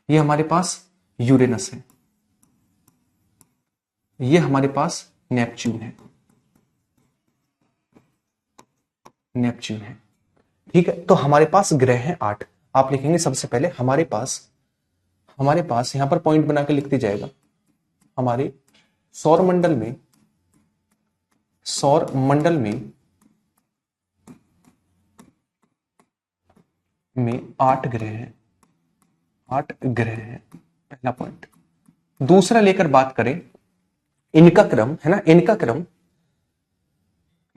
ये हमारे पास यूरेनस है। ये हमारे पास नेपच्यून है, नेपच्यून है। ठीक है, तो हमारे पास ग्रह हैं 8। आप लिखेंगे सबसे पहले हमारे पास यहां पर पॉइंट बना के लिखते जाएगा, हमारे सौर मंडल में 8 ग्रह हैं, 8 ग्रह हैं, पहला पॉइंट। दूसरा लेकर बात करें, इनका क्रम है ना, इनका क्रम,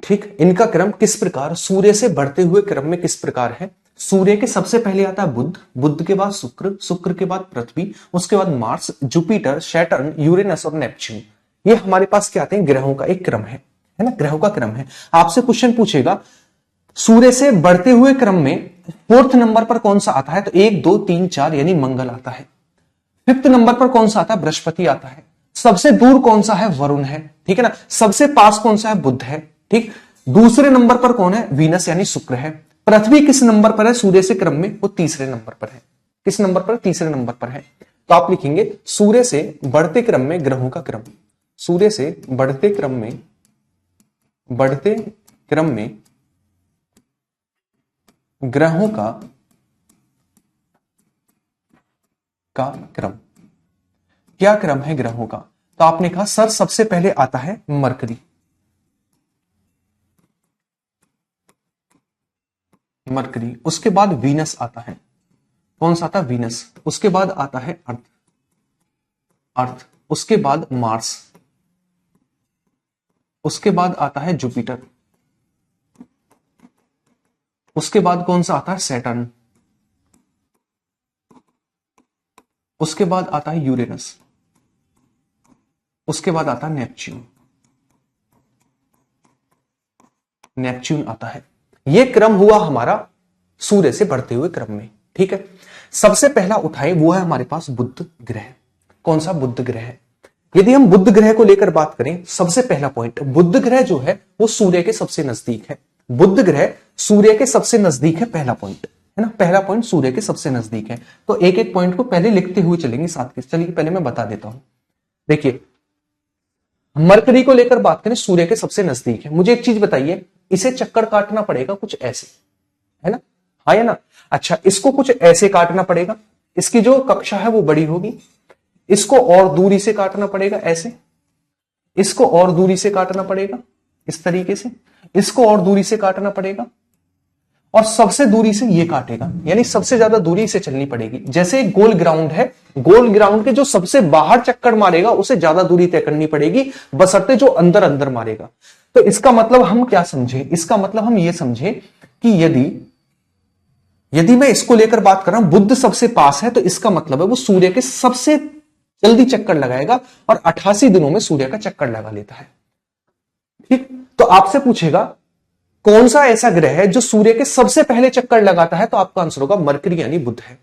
ठीक, इनका क्रम किस प्रकार, सूर्य से बढ़ते हुए क्रम में किस प्रकार है। सूर्य के सबसे पहले आता है बुध, बुध के बाद शुक्र, शुक्र के बाद पृथ्वी, उसके बाद मार्स, जुपिटर, सैटर्न, यूरेनस और नेपच्यून। ये हमारे पास क्या आते हैं, ग्रहों का एक क्रम है ना, ग्रहों का क्रम है। आपसे क्वेश्चन पूछेगा सूर्य से बढ़ते हुए क्रम में 4th नंबर पर कौन सा आता है, तो 1 2 3 4 यानी मंगल आता है। 5th नंबर पर कौन सा आता है, बृहस्पति आता है। सबसे दूर कौन सा है, वरुण है। ठीक है ना, सबसे पास कौन सा है, बुध है। ठीक, दूसरे नंबर पर कौन है, वीनस यानी शुक्र है। पृथ्वी किस नंबर पर है सूर्य से क्रम में, वो तीसरे नंबर पर है। किस नंबर पर, तीसरे नंबर पर है। तो आप लिखेंगे सूर्य से बढ़ते क्रम में ग्रहों का क्रम, सूर्य से बढ़ते क्रम में ग्रहों का क्रम। क्या क्रम है ग्रहों का, तो आपने कहा सर सबसे पहले आता है मरकरी, मरकरी, उसके बाद वीनस आता है। कौन सा आता है, वीनस। उसके बाद आता है अर्थ, अर्थ, उसके बाद मार्स, उसके बाद आता है जुपिटर, उसके बाद कौन सा आता है, सैटर्न, उसके बाद आता है यूरेनस, उसके बाद आता है नेपच्यून, नेपच्यून आता है। यह क्रम हुआ हमारा सूर्य से बढ़ते हुए क्रम में। ठीक है, सबसे पहला उठाए वो है हमारे पास बुध ग्रह। कौन सा, बुध ग्रह। यदि हम बुध ग्रह को लेकर बात करें, सबसे पहला पॉइंट, बुध ग्रह जो है वो सूर्य के सबसे नजदीक है। बुध ग्रह सूर्य के सबसे नजदीक है, पहला पॉइंट है ना, पहला पॉइंट सूर्य के सबसे नजदीक है। तो एक एक पॉइंट को पहले लिखते हुए चलेंगे साथ के। चलिए पहले मैं बता देता हूं। देखिए, मरकरी को लेकर बात करें, सूर्य के सबसे नजदीक है। मुझे एक चीज बताइए, इसे चक्कर काटना पड़ेगा कुछ ऐसे, है ना, हाँ या ना। अच्छा, इसको कुछ ऐसे काटना पड़ेगा, इसकी जो कक्षा है वो बड़ी होगी। इसको और दूरी से काटना पड़ेगा ऐसे, इसको और दूरी से काटना पड़ेगा इस तरीके से, इसको और दूरी से काटना पड़ेगा, और सबसे दूरी से ये काटेगा, यानी सबसे ज्यादा दूरी से चलनी पड़ेगी। जैसे एक गोल ग्राउंड है, गोल ग्राउंड के जो सबसे बाहर चक्कर मारेगा उसे ज्यादा दूरी तय करनी पड़ेगी, बशर्ते जो अंदर अंदर मारेगा। तो इसका मतलब हम क्या समझे, इसका मतलब हम ये समझे कि यदि मैं इसको लेकर बात कर रहा हूं, बुध सबसे पास है, तो इसका मतलब है वो सूर्य के सबसे जल्दी चक्कर लगाएगा और 88 दिनों में सूर्य का चक्कर लगा लेता है। ठीक, तो आपसे पूछेगा कौन सा ऐसा ग्रह है जो सूर्य के सबसे पहले चक्कर लगाता है, तो आपका आंसर होगा मरकरी यानी बुध है।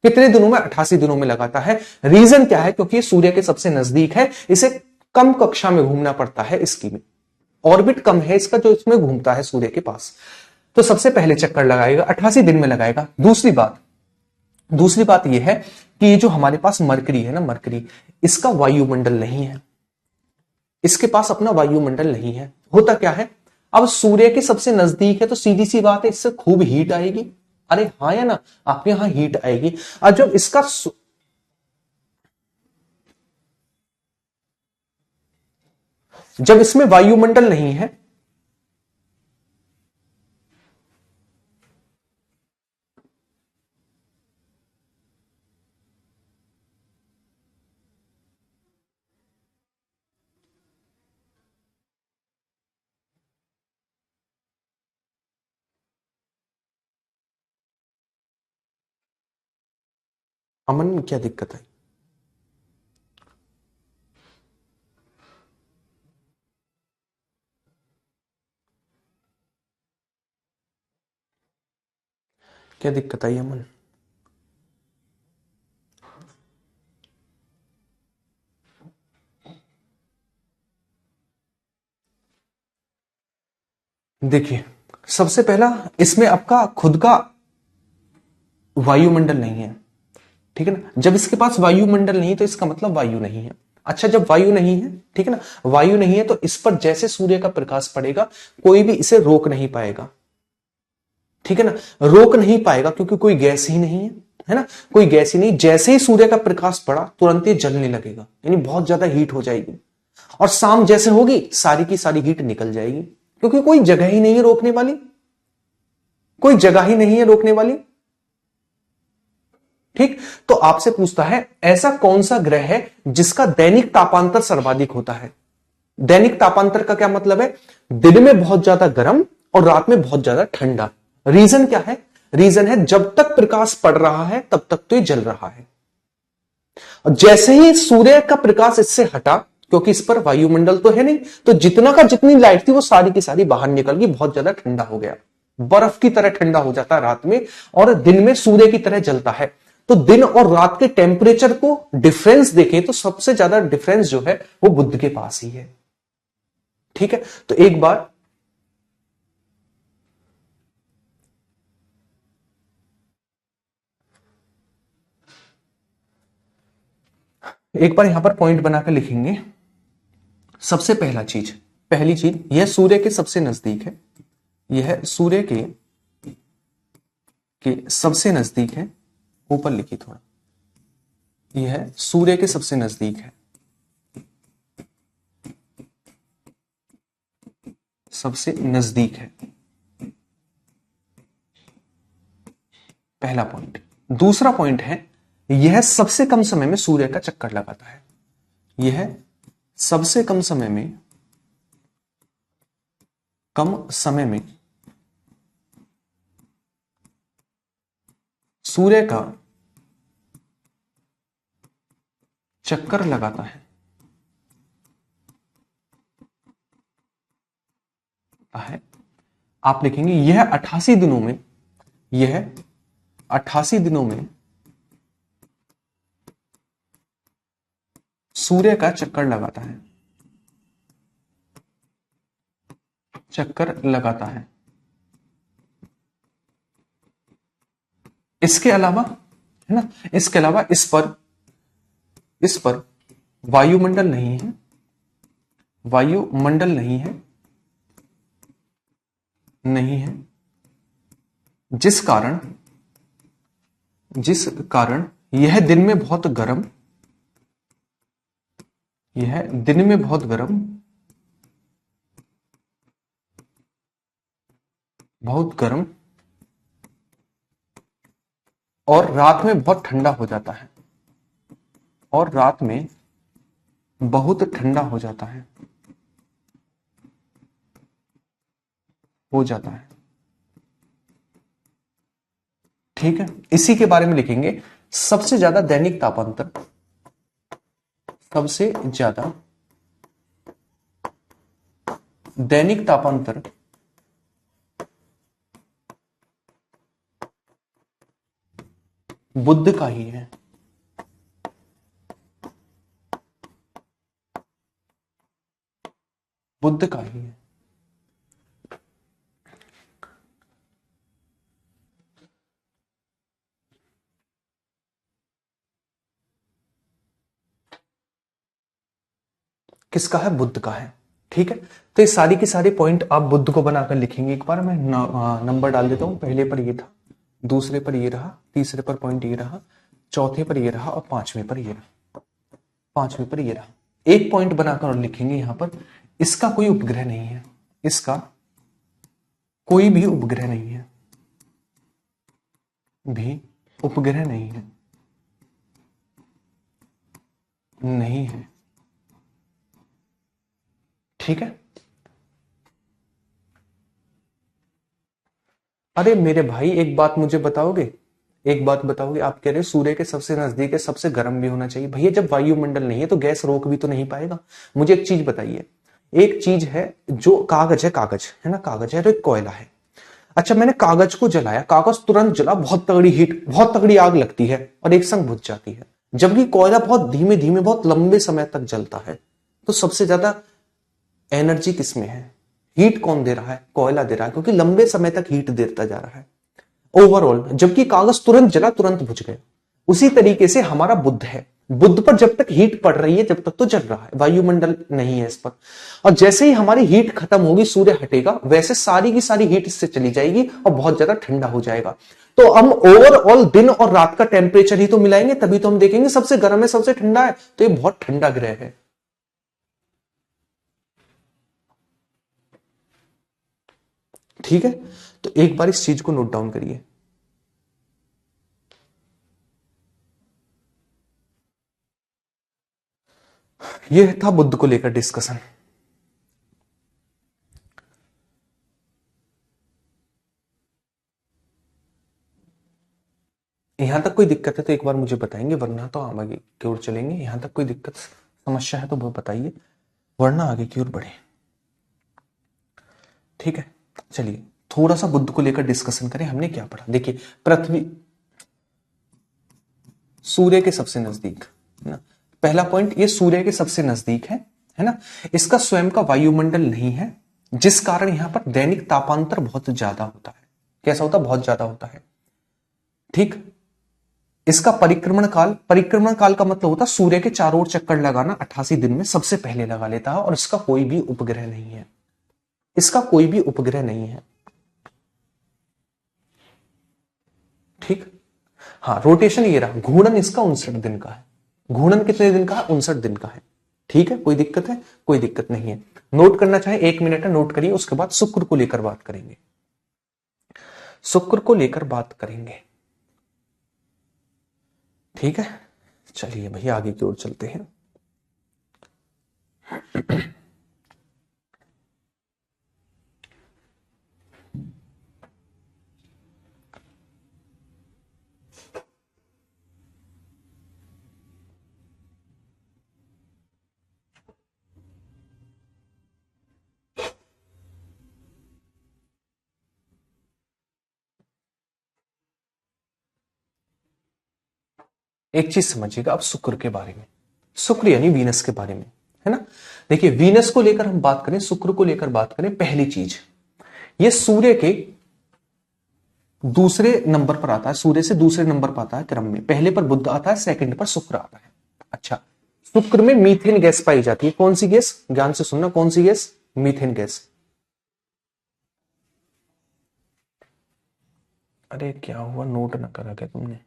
कितने दिनों में, 88 दिनों में लगाता है। रीजन क्या है, क्योंकि ये सूर्य के सबसे नजदीक है, इसे कम कक्षा में घूमना पड़ता है, इसकी में ऑर्बिट कम है इसका जो इसमें घूमता है सूर्य के पास, तो सबसे पहले चक्कर लगाएगा, 88 दिन में लगाएगा। दूसरी बात यह है कि ये जो हमारे पास मरकरी है ना, मरकरी, इसका वायुमंडल नहीं है, इसके पास अपना वायुमंडल नहीं है। होता क्या है, अब सूर्य के सबसे नजदीक है तो सीधी सी बात है इससे खूब हीट आएगी, अरे हाँ या ना, आपके यहां हीट आएगी। और जब इसका जब इसमें वायुमंडल नहीं है, अमन क्या दिक्कत है? क्या दिक्कत आई अमन? देखिए, सबसे पहला, इसमें आपका खुद का वायुमंडल नहीं है, ठीक है ना। जब इसके पास वायुमंडल नहीं तो इसका मतलब वायु नहीं है। अच्छा, जब वायु नहीं है, ठीक है ना, वायु नहीं है तो इस पर जैसे सूर्य का प्रकाश पड़ेगा कोई भी इसे रोक नहीं पाएगा, ठीक है ना, रोक नहीं पाएगा क्योंकि कोई गैस ही नहीं है ना, कोई गैस ही नहीं। जैसे ही सूर्य का प्रकाश पड़ा तुरंत ये जलने लगेगा, यानी बहुत ज्यादा हीट हो जाएगी, और शाम जैसे होगी सारी की सारी हीट निकल जाएगी, क्योंकि कोई जगह ही नहीं है रोकने वाली, कोई जगह ही नहीं है रोकने वाली। ठीक, तो आपसे पूछता है ऐसा कौन सा ग्रह है जिसका दैनिक तापांतर सर्वाधिक होता है। दैनिक तापांतर का क्या मतलब है? दिन में बहुत ज्यादा गर्म और रात में बहुत ज्यादा ठंडा। रीजन क्या है? रीजन है जब तक प्रकाश पड़ रहा है तब तक तो ये जल रहा है, और जैसे ही सूर्य का प्रकाश इससे हटा, क्योंकि इस पर वायुमंडल तो है नहीं, तो जितना का जितनी लाइट थी वो सारी की सारी बाहर निकल गई, बहुत ज्यादा ठंडा हो गया, बर्फ की तरह ठंडा हो जाता है रात में, और दिन में सूर्य की तरह जलता है। तो दिन और रात के टेम्परेचर को डिफरेंस देखें तो सबसे ज्यादा डिफरेंस जो है वो बुध के पास ही है। ठीक है, तो एक बार यहां पर पॉइंट बनाकर लिखेंगे। सबसे पहली चीज यह सूर्य के सबसे नजदीक है, यह सूर्य के सबसे नजदीक है, ऊपर लिखी थोड़ा, यह सूर्य के सबसे नजदीक है, सबसे नजदीक है, पहला पॉइंट। दूसरा पॉइंट है यह सबसे कम समय में सूर्य का चक्कर लगाता है, यह सबसे कम समय में सूर्य का चक्कर लगाता है। आप लिखेंगे यह 88 दिनों में, यह 88 दिनों में सूर्य का चक्कर लगाता है, चक्कर लगाता है। इसके अलावा, है ना, इसके अलावा इस पर वायुमंडल नहीं है, वायुमंडल नहीं है, जिस कारण यह दिन में बहुत गर्म, बहुत गर्म और रात में बहुत ठंडा हो जाता है, और रात में बहुत ठंडा हो जाता है, ठीक है। इसी के बारे में लिखेंगे सबसे ज्यादा दैनिक तापांतर, सबसे ज्यादा दैनिक तापांतर बुध का ही है, बुध का ही है। किसका है? बुध का है, ठीक है। तो ये सारी की सारी पॉइंट आप बुध को बनाकर लिखेंगे। एक बार मैं नंबर डाल देता हूं, पहले पर ये था, दूसरे पर ये रहा, तीसरे पर पॉइंट ये रहा, चौथे पर ये रहा और पांचवें पर ये रहा, पांचवें पर ये रहा। एक पॉइंट बनाकर और लिखेंगे यहां पर, इसका कोई उपग्रह नहीं है, इसका कोई भी उपग्रह नहीं है, भी उपग्रह नहीं है, नहीं है। ठीक है। अरे मेरे भाई एक बात मुझे बताओगे, एक बात बताओगे, आप कह रहे हो सूर्य के सबसे नजदीक है, सबसे गर्म भी होना चाहिए। भैया जब वायुमंडल नहीं है तो गैस रोक भी तो नहीं पाएगा। मुझे एक चीज बताइए, एक चीज है जो कागज है, कागज है ना, कागज है तो एक कोयला है। अच्छा मैंने कागज को जलाया, कागज तुरंत जला, बहुत तगड़ी हीट, बहुत तगड़ी आग लगती है और एक संग बुझ जाती है। जबकि कोयला बहुत धीमे धीमे बहुत लंबे समय तक जलता है। तो सबसे ज्यादा एनर्जी किसमें है, हीट कौन दे रहा है, कोयला दे रहा है, क्योंकि लंबे समय तक हीट देता जा रहा है ओवरऑल। जबकि कागज तुरंत जला, तुरंत बुझ गया। उसी तरीके से हमारा बुध है, बुध पर जब तक हीट पड़ रही है जब तक तो जल रहा है, वायुमंडल नहीं है इस पर। और जैसे ही हमारी हीट खत्म होगी, सूर्य हटेगा, वैसे सारी की सारी हीट इससे चली जाएगी और बहुत ज्यादा ठंडा हो जाएगा। तो हम ओवरऑल दिन और रात का टेम्परेचर ही तो मिलाएंगे, तभी तो हम देखेंगे सबसे गर्म है सबसे ठंडा है। तो ये बहुत ठंडा ग्रह है। ठीक है, तो एक बार इस चीज को नोट डाउन करिए। यह था बुध को लेकर डिस्कशन। यहां तक कोई दिक्कत है तो एक बार मुझे बताएंगे, वरना तो हम आगे की ओर चलेंगे। यहां तक कोई दिक्कत समस्या है तो वो बताइए, वरना आगे की ओर बढ़े। ठीक है, चलिए थोड़ा सा बुध को लेकर डिस्कशन करें। हमने क्या पढ़ा, देखिए पृथ्वी सूर्य के सबसे नजदीक है ना, पहला पॉइंट ये सूर्य के सबसे नजदीक है ना। इसका स्वयं का वायुमंडल नहीं है, जिस कारण यहां पर दैनिक तापांतर बहुत ज्यादा होता है। कैसा होता है, बहुत ज्यादा होता है। ठीक, इसका परिक्रमण काल का मतलब होता है सूर्य के चारों ओर चक्कर लगाना 88 दिन में सबसे पहले लगा लेता है। और इसका कोई भी उपग्रह नहीं है, इसका कोई भी उपग्रह नहीं है। ठीक, हाँ रोटेशन ये रहा, घूर्णन इसका 59 दिन का है। घूर्णन कितने दिन का है, 59 दिन का है। ठीक है, कोई दिक्कत है, कोई दिक्कत नहीं है। नोट करना चाहे 1 मिनट है, नोट करिए। उसके बाद शुक्र को लेकर बात करेंगे, शुक्र को लेकर बात करेंगे। ठीक है, चलिए भैया आगे की ओर चलते हैं। एक चीज समझिएगा आप शुक्र के बारे में, शुक्र यानी वीनस के बारे में, है ना। देखिए वीनस को लेकर हम बात करें, शुक्र को लेकर बात करें, पहली चीज ये सूर्य के दूसरे नंबर पर आता है, सूर्य से दूसरे नंबर पर आता है क्रम में। पहले पर बुध आता है, सेकंड पर शुक्र आता है। अच्छा, शुक्र में मीथेन गैस पाई जाती है। कौन सी गैस, ध्यान से सुनना, कौन सी गैस, मीथेन गैस। अरे क्या हुआ, नोट ना करा क्या तुमने।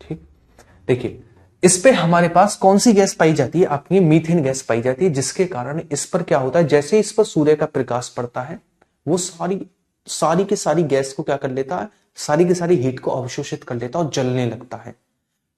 ठीक, देखिए इस पे हमारे पास कौन सी गैस पाई जाती है, आपकी मीथेन गैस पाई जाती है। जिसके कारण इस पर क्या होता है, जैसे इस पर सूर्य का प्रकाश पड़ता है, वो सारी सारी की सारी गैस को क्या कर लेता है, सारी की सारी हीट को अवशोषित कर लेता है और जलने लगता है।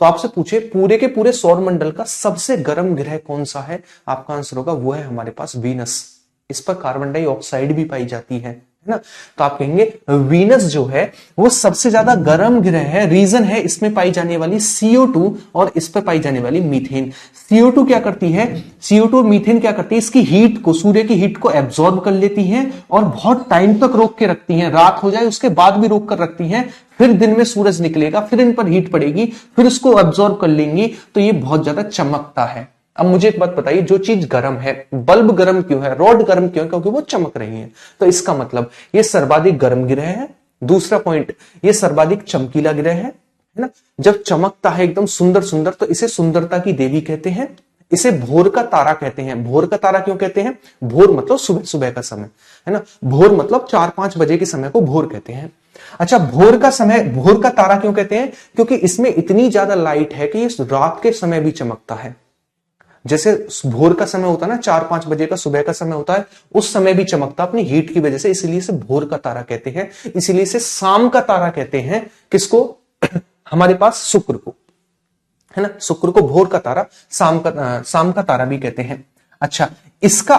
तो आपसे पूछे पूरे के पूरे सौर मंडल का सबसे गर्म ग्रह कौन सा है, आपका आंसर होगा वो है हमारे पास वीनस। इस पर कार्बन डाइऑक्साइड भी पाई जाती है ना। तो आप कहेंगे वीनस जो है वो सबसे ज्यादा गर्म ग्रह है। रीजन है इसमें पाई जाने वाली CO2 और इस पर पाई जाने वाली मीथेन। CO2 क्या करती है, CO2 मीथेन क्या करती है, इसकी हीट को, सूर्य की हीट को एब्जॉर्ब कर लेती है और बहुत टाइम तक रोक के रखती है। रात हो जाए उसके बाद भी रोक कर रखती है, फिर दिन में सूरज निकलेगा, फिर इन पर हीट पड़ेगी, फिर उसको एब्जॉर्ब कर लेंगी, तो ये बहुत ज्यादा चमकता है। अब मुझे एक बात बताइए, जो चीज गर्म है, बल्ब गर्म क्यों है, रॉड गर्म क्यों है, क्योंकि वो चमक रही है। तो इसका मतलब ये सर्वाधिक गर्म ग्रह है दूसरा पॉइंट, ये सर्वाधिक चमकीला ग्रह है ना। जब चमकता है एकदम सुंदर सुंदर तो इसे सुंदरता की देवी कहते हैं। इसे भोर का तारा कहते हैं। भोर का तारा क्यों कहते हैं? भोर मतलब सुबह सुबह का समय है ना। भोर मतलब 4-5 बजे के समय को भोर कहते हैं। अच्छा, भोर का समय, भोर का तारा क्यों कहते हैं? क्योंकि इसमें इतनी ज्यादा लाइट है कि ये रात के समय भी चमकता है। जैसे भोर का समय होता है ना, 4-5 बजे का सुबह का समय होता है, उस समय भी चमकता अपनी हीट की वजह से, इसीलिए इसे भोर का तारा कहते हैं। इसीलिए इसे शाम का तारा कहते हैं। किसको? हमारे पास शुक्र को, है ना। शुक्र को भोर का तारा, शाम का तारा भी कहते हैं। अच्छा, इसका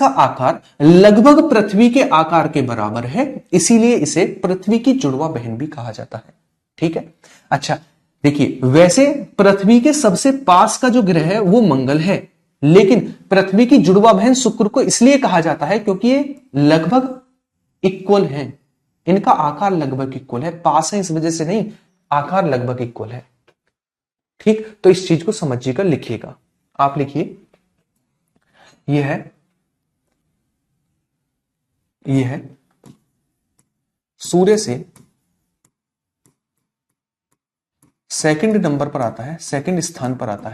आकार लगभग पृथ्वी के आकार के बराबर है, इसीलिए इसे पृथ्वी की जुड़वा बहन भी कहा जाता है। ठीक है। अच्छा देखिए, वैसे पृथ्वी के सबसे पास का जो ग्रह है वो मंगल है, लेकिन पृथ्वी की जुड़वा बहन शुक्र को इसलिए कहा जाता है क्योंकि ये लगभग इक्वल है। इनका आकार लगभग इक्वल है, पास है इस वजह से नहीं, आकार लगभग इक्वल है। ठीक, तो इस चीज को समझिएगा, लिखिएगा। आप लिखिए, यह है सूर्य से सेकंड नंबर पर आता है, सेकंड स्थान पर आता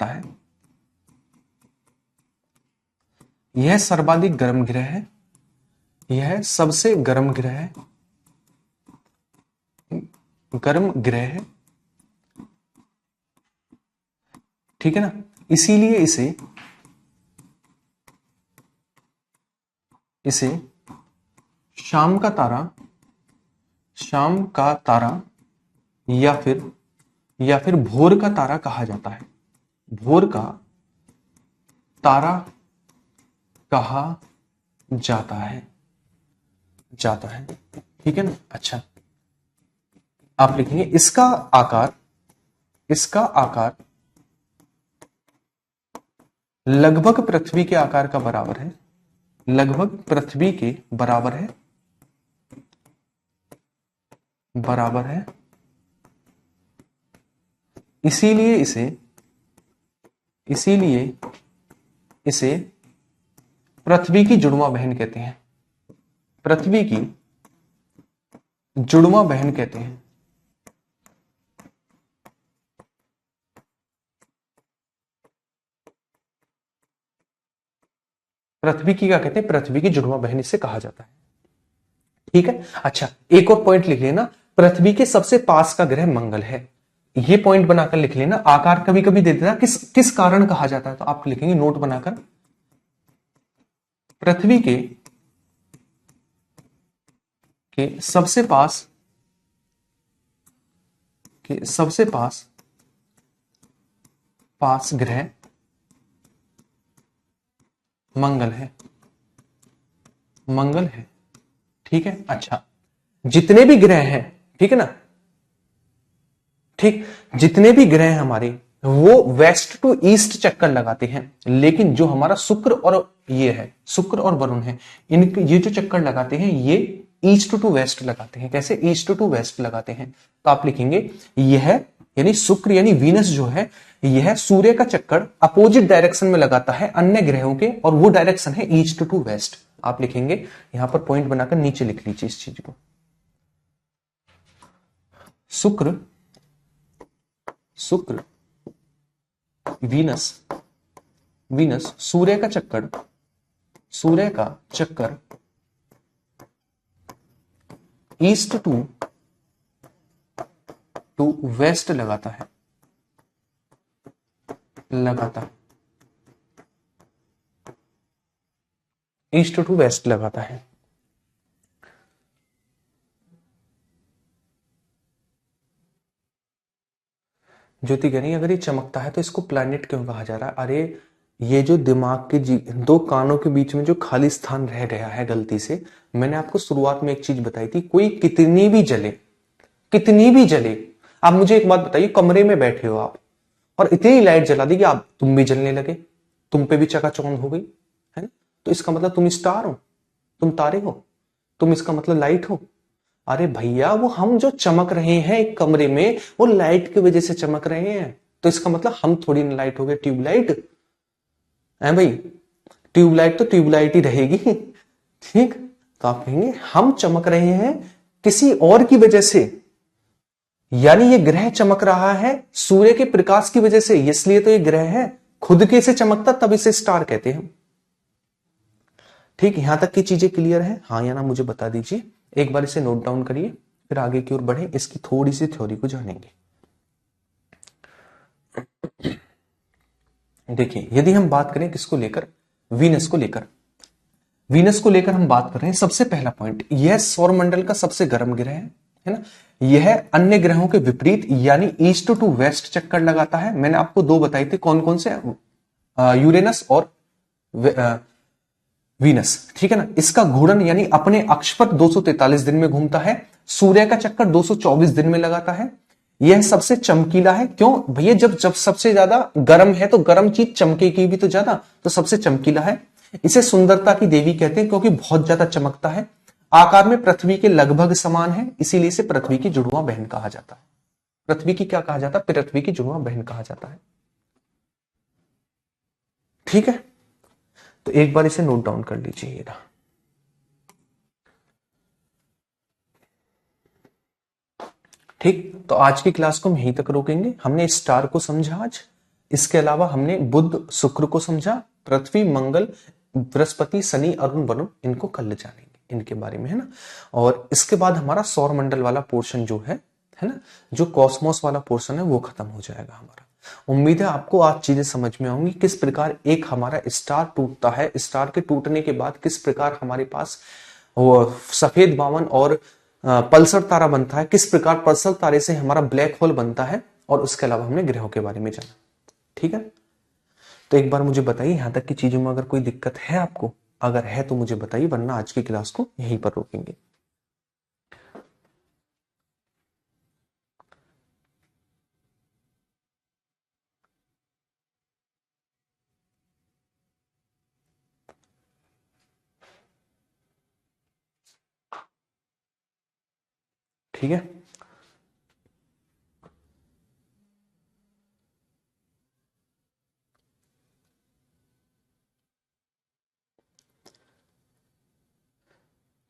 है, यह सर्वाधिक गर्म ग्रह है, यह सबसे गर्म ग्रह है, ठीक है ना। इसीलिए इसे शाम का तारा या फिर भोर का तारा कहा जाता है। भोर का तारा कहा जाता है। ठीक है ना। अच्छा, आप लिखेंगे इसका आकार लगभग पृथ्वी के आकार का बराबर है, लगभग पृथ्वी के बराबर है, इसीलिए इसे पृथ्वी की जुड़वा बहन कहते हैं। पृथ्वी की जुड़वा बहन कहते हैं। पृथ्वी की क्या कहते हैं? पृथ्वी की जुड़वा बहन इसे कहा जाता है। ठीक है। अच्छा, एक और पॉइंट लिख लेना, पृथ्वी के सबसे पास का ग्रह मंगल है। ये पॉइंट बनाकर लिख लेना। आकार कभी कभी दे देना, किस कारण कहा जाता है, तो आप लिखेंगे नोट बनाकर, पृथ्वी के सबसे पास ग्रह मंगल है। ठीक है। अच्छा, जितने भी ग्रह हैं, ठीक है ना, ठीक, जितने भी ग्रह हमारे वो वेस्ट टू ईस्ट चक्कर लगाते हैं, लेकिन जो हमारा शुक्र और वरुण है, इनके ये जो चक्कर लगाते हैं ये ईस्ट टू वेस्ट लगाते हैं। कैसे? ईस्ट टू वेस्ट लगाते हैं। तो आप लिखेंगे यह यानी शुक्र यानी वीनस जो है, यह सूर्य का चक्कर अपोजिट डायरेक्शन में लगाता है अन्य ग्रहों के, और वो डायरेक्शन है ईस्ट टू वेस्ट। आप लिखेंगे, यहां पर पॉइंट बनाकर नीचे लिख लीजिए इस चीज को। शुक्र वीनस सूर्य का चक्कर ईस्ट टू वेस्ट लगाता है। ईस्ट टू वेस्ट लगाता है। ज्योति कह रही है, अगर ये चमकता है तो इसको प्लैनेट क्यों कहा जा रहा है? अरे, ये जो दिमाग के दो कानों के बीच में जो खाली स्थान रह गया है गलती से, मैंने आपको शुरुआत में एक चीज बताई थी, कोई कितनी भी जले, आप मुझे एक बात बताइए, कमरे में बैठे हो आप और इतनी लाइट जला दी कि तुम भी जलने लगे, तुम पे भी चकाचौंध हो गई, है ना। तो इसका मतलब तुम स्टार हो, तुम तारे हो, तुम इसका मतलब लाइट हो। अरे भैया, वो हम जो चमक रहे हैं एक कमरे में, वो लाइट की वजह से चमक रहे हैं, तो इसका मतलब हम थोड़ी ना लाइट हो गए, ट्यूबलाइट है भाई। ट्यूबलाइट तो ट्यूबलाइट ही रहेगी, ठीक, तो आप कहेंगे हम चमक रहे हैं किसी और की वजह से, यानी ये ग्रह चमक रहा है सूर्य के प्रकाश की वजह से, इसलिए तो ये ग्रह है, खुद के से चमकता तब इसे स्टार कहते हैं। ठीक, यहां तक की चीजें क्लियर है? हाँ या ना मुझे बता दीजिए। एक बार इसे नोट डाउन करिए, फिर आगे की ओर बढ़े, इसकी थोड़ी सी थ्योरी को जानेंगे। देखिए, यदि हम बात करें किसको लेकर, वीनस को लेकर, वीनस को लेकर हम बात कर रहे हैं। सबसे पहला पॉइंट, यह सौरमंडल का सबसे गर्म ग्रह है ना। यह अन्य ग्रहों के विपरीत यानी ईस्ट टू वेस्ट चक्कर लगाता है। मैंने आपको दो बताई थी, कौन कौन से, यूरेनस और वीनस, ठीक है ना। इसका घूर्णन यानी अपने अक्ष पर 243 दिन में घूमता है, सूर्य का चक्कर 224 दिन में लगाता है। यह सबसे चमकीला है। क्यों भैया, जब जब सबसे ज्यादा गर्म है तो गर्म चीज चमकेगी भी तो ज्यादा, तो सबसे चमकीला है। इसे सुंदरता की देवी कहते हैं क्योंकि बहुत ज्यादा चमकता है। आकार में पृथ्वी के लगभग समान है, इसीलिए इसे पृथ्वी की जुड़वा बहन कहा जाता है। पृथ्वी की क्या कहा जाता है? पृथ्वी की जुड़वा बहन कहा जाता है। ठीक है, तो एक बार इसे नोट डाउन कर लीजिए। ठीक, तो आज की क्लास को हम यहीं तक रोकेंगे। हमने स्टार को समझा आज, इसके अलावा हमने बुध शुक्र को समझा, पृथ्वी मंगल बृहस्पति शनि अरुण वरुण, इनको कल जानेंगे इनके बारे में, है ना। और इसके बाद हमारा सौर मंडल वाला पोर्शन जो है ना, जो कॉस्मोस वाला पोर्शन है वो खत्म हो जाएगा हमारा। उम्मीद है आपको आज चीजें समझ में आऊंगी, किस प्रकार एक हमारा स्टार टूटता है, स्टार के टूटने के बाद किस प्रकार हमारे पास वो सफेद बावन और पल्सर तारा बनता है, किस प्रकार पल्सर तारे से हमारा ब्लैक होल बनता है, और उसके अलावा हमने ग्रहों के बारे में जाना। ठीक है, तो एक बार मुझे बताइए यहां तक की चीजों में अगर कोई दिक्कत है आपको, अगर है तो मुझे बताइए, वरना आज की क्लास को यहीं पर रोकेंगे। ठीक है,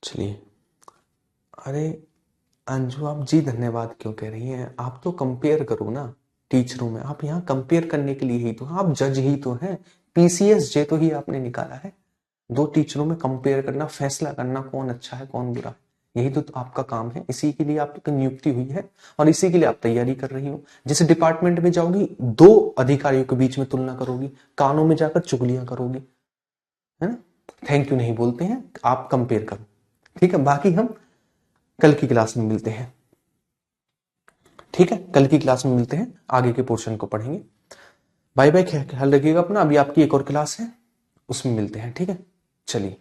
चलिए। अरे अंजू, आप जी धन्यवाद क्यों कह रही हैं? आप तो कंपेयर करो ना टीचरों में, आप यहाँ कंपेयर करने के लिए ही तो, आप जज ही तो हैं, पीसीएस जे तो ही आपने निकाला है। दो टीचरों में कंपेयर करना, फैसला करना कौन अच्छा है कौन बुरा है, यही तो आपका काम है। इसी के लिए आपकी नियुक्ति हुई है और इसी के लिए आप तैयारी कर रही हो। जिस डिपार्टमेंट में जाओगी, दो अधिकारियों के बीच में तुलना करोगी, कानों में जाकर चुगलियां करोगी, है ना। थैंक यू नहीं बोलते हैं, आप कंपेयर करो। ठीक है, बाकी हम कल की क्लास में मिलते हैं। ठीक है, कल की क्लास में मिलते हैं, आगे के पोर्शन को पढ़ेंगे। बाय बाय, ख्याल रखिएगा अपना। अभी आपकी एक और क्लास है, उसमें मिलते हैं। ठीक है, चलिए।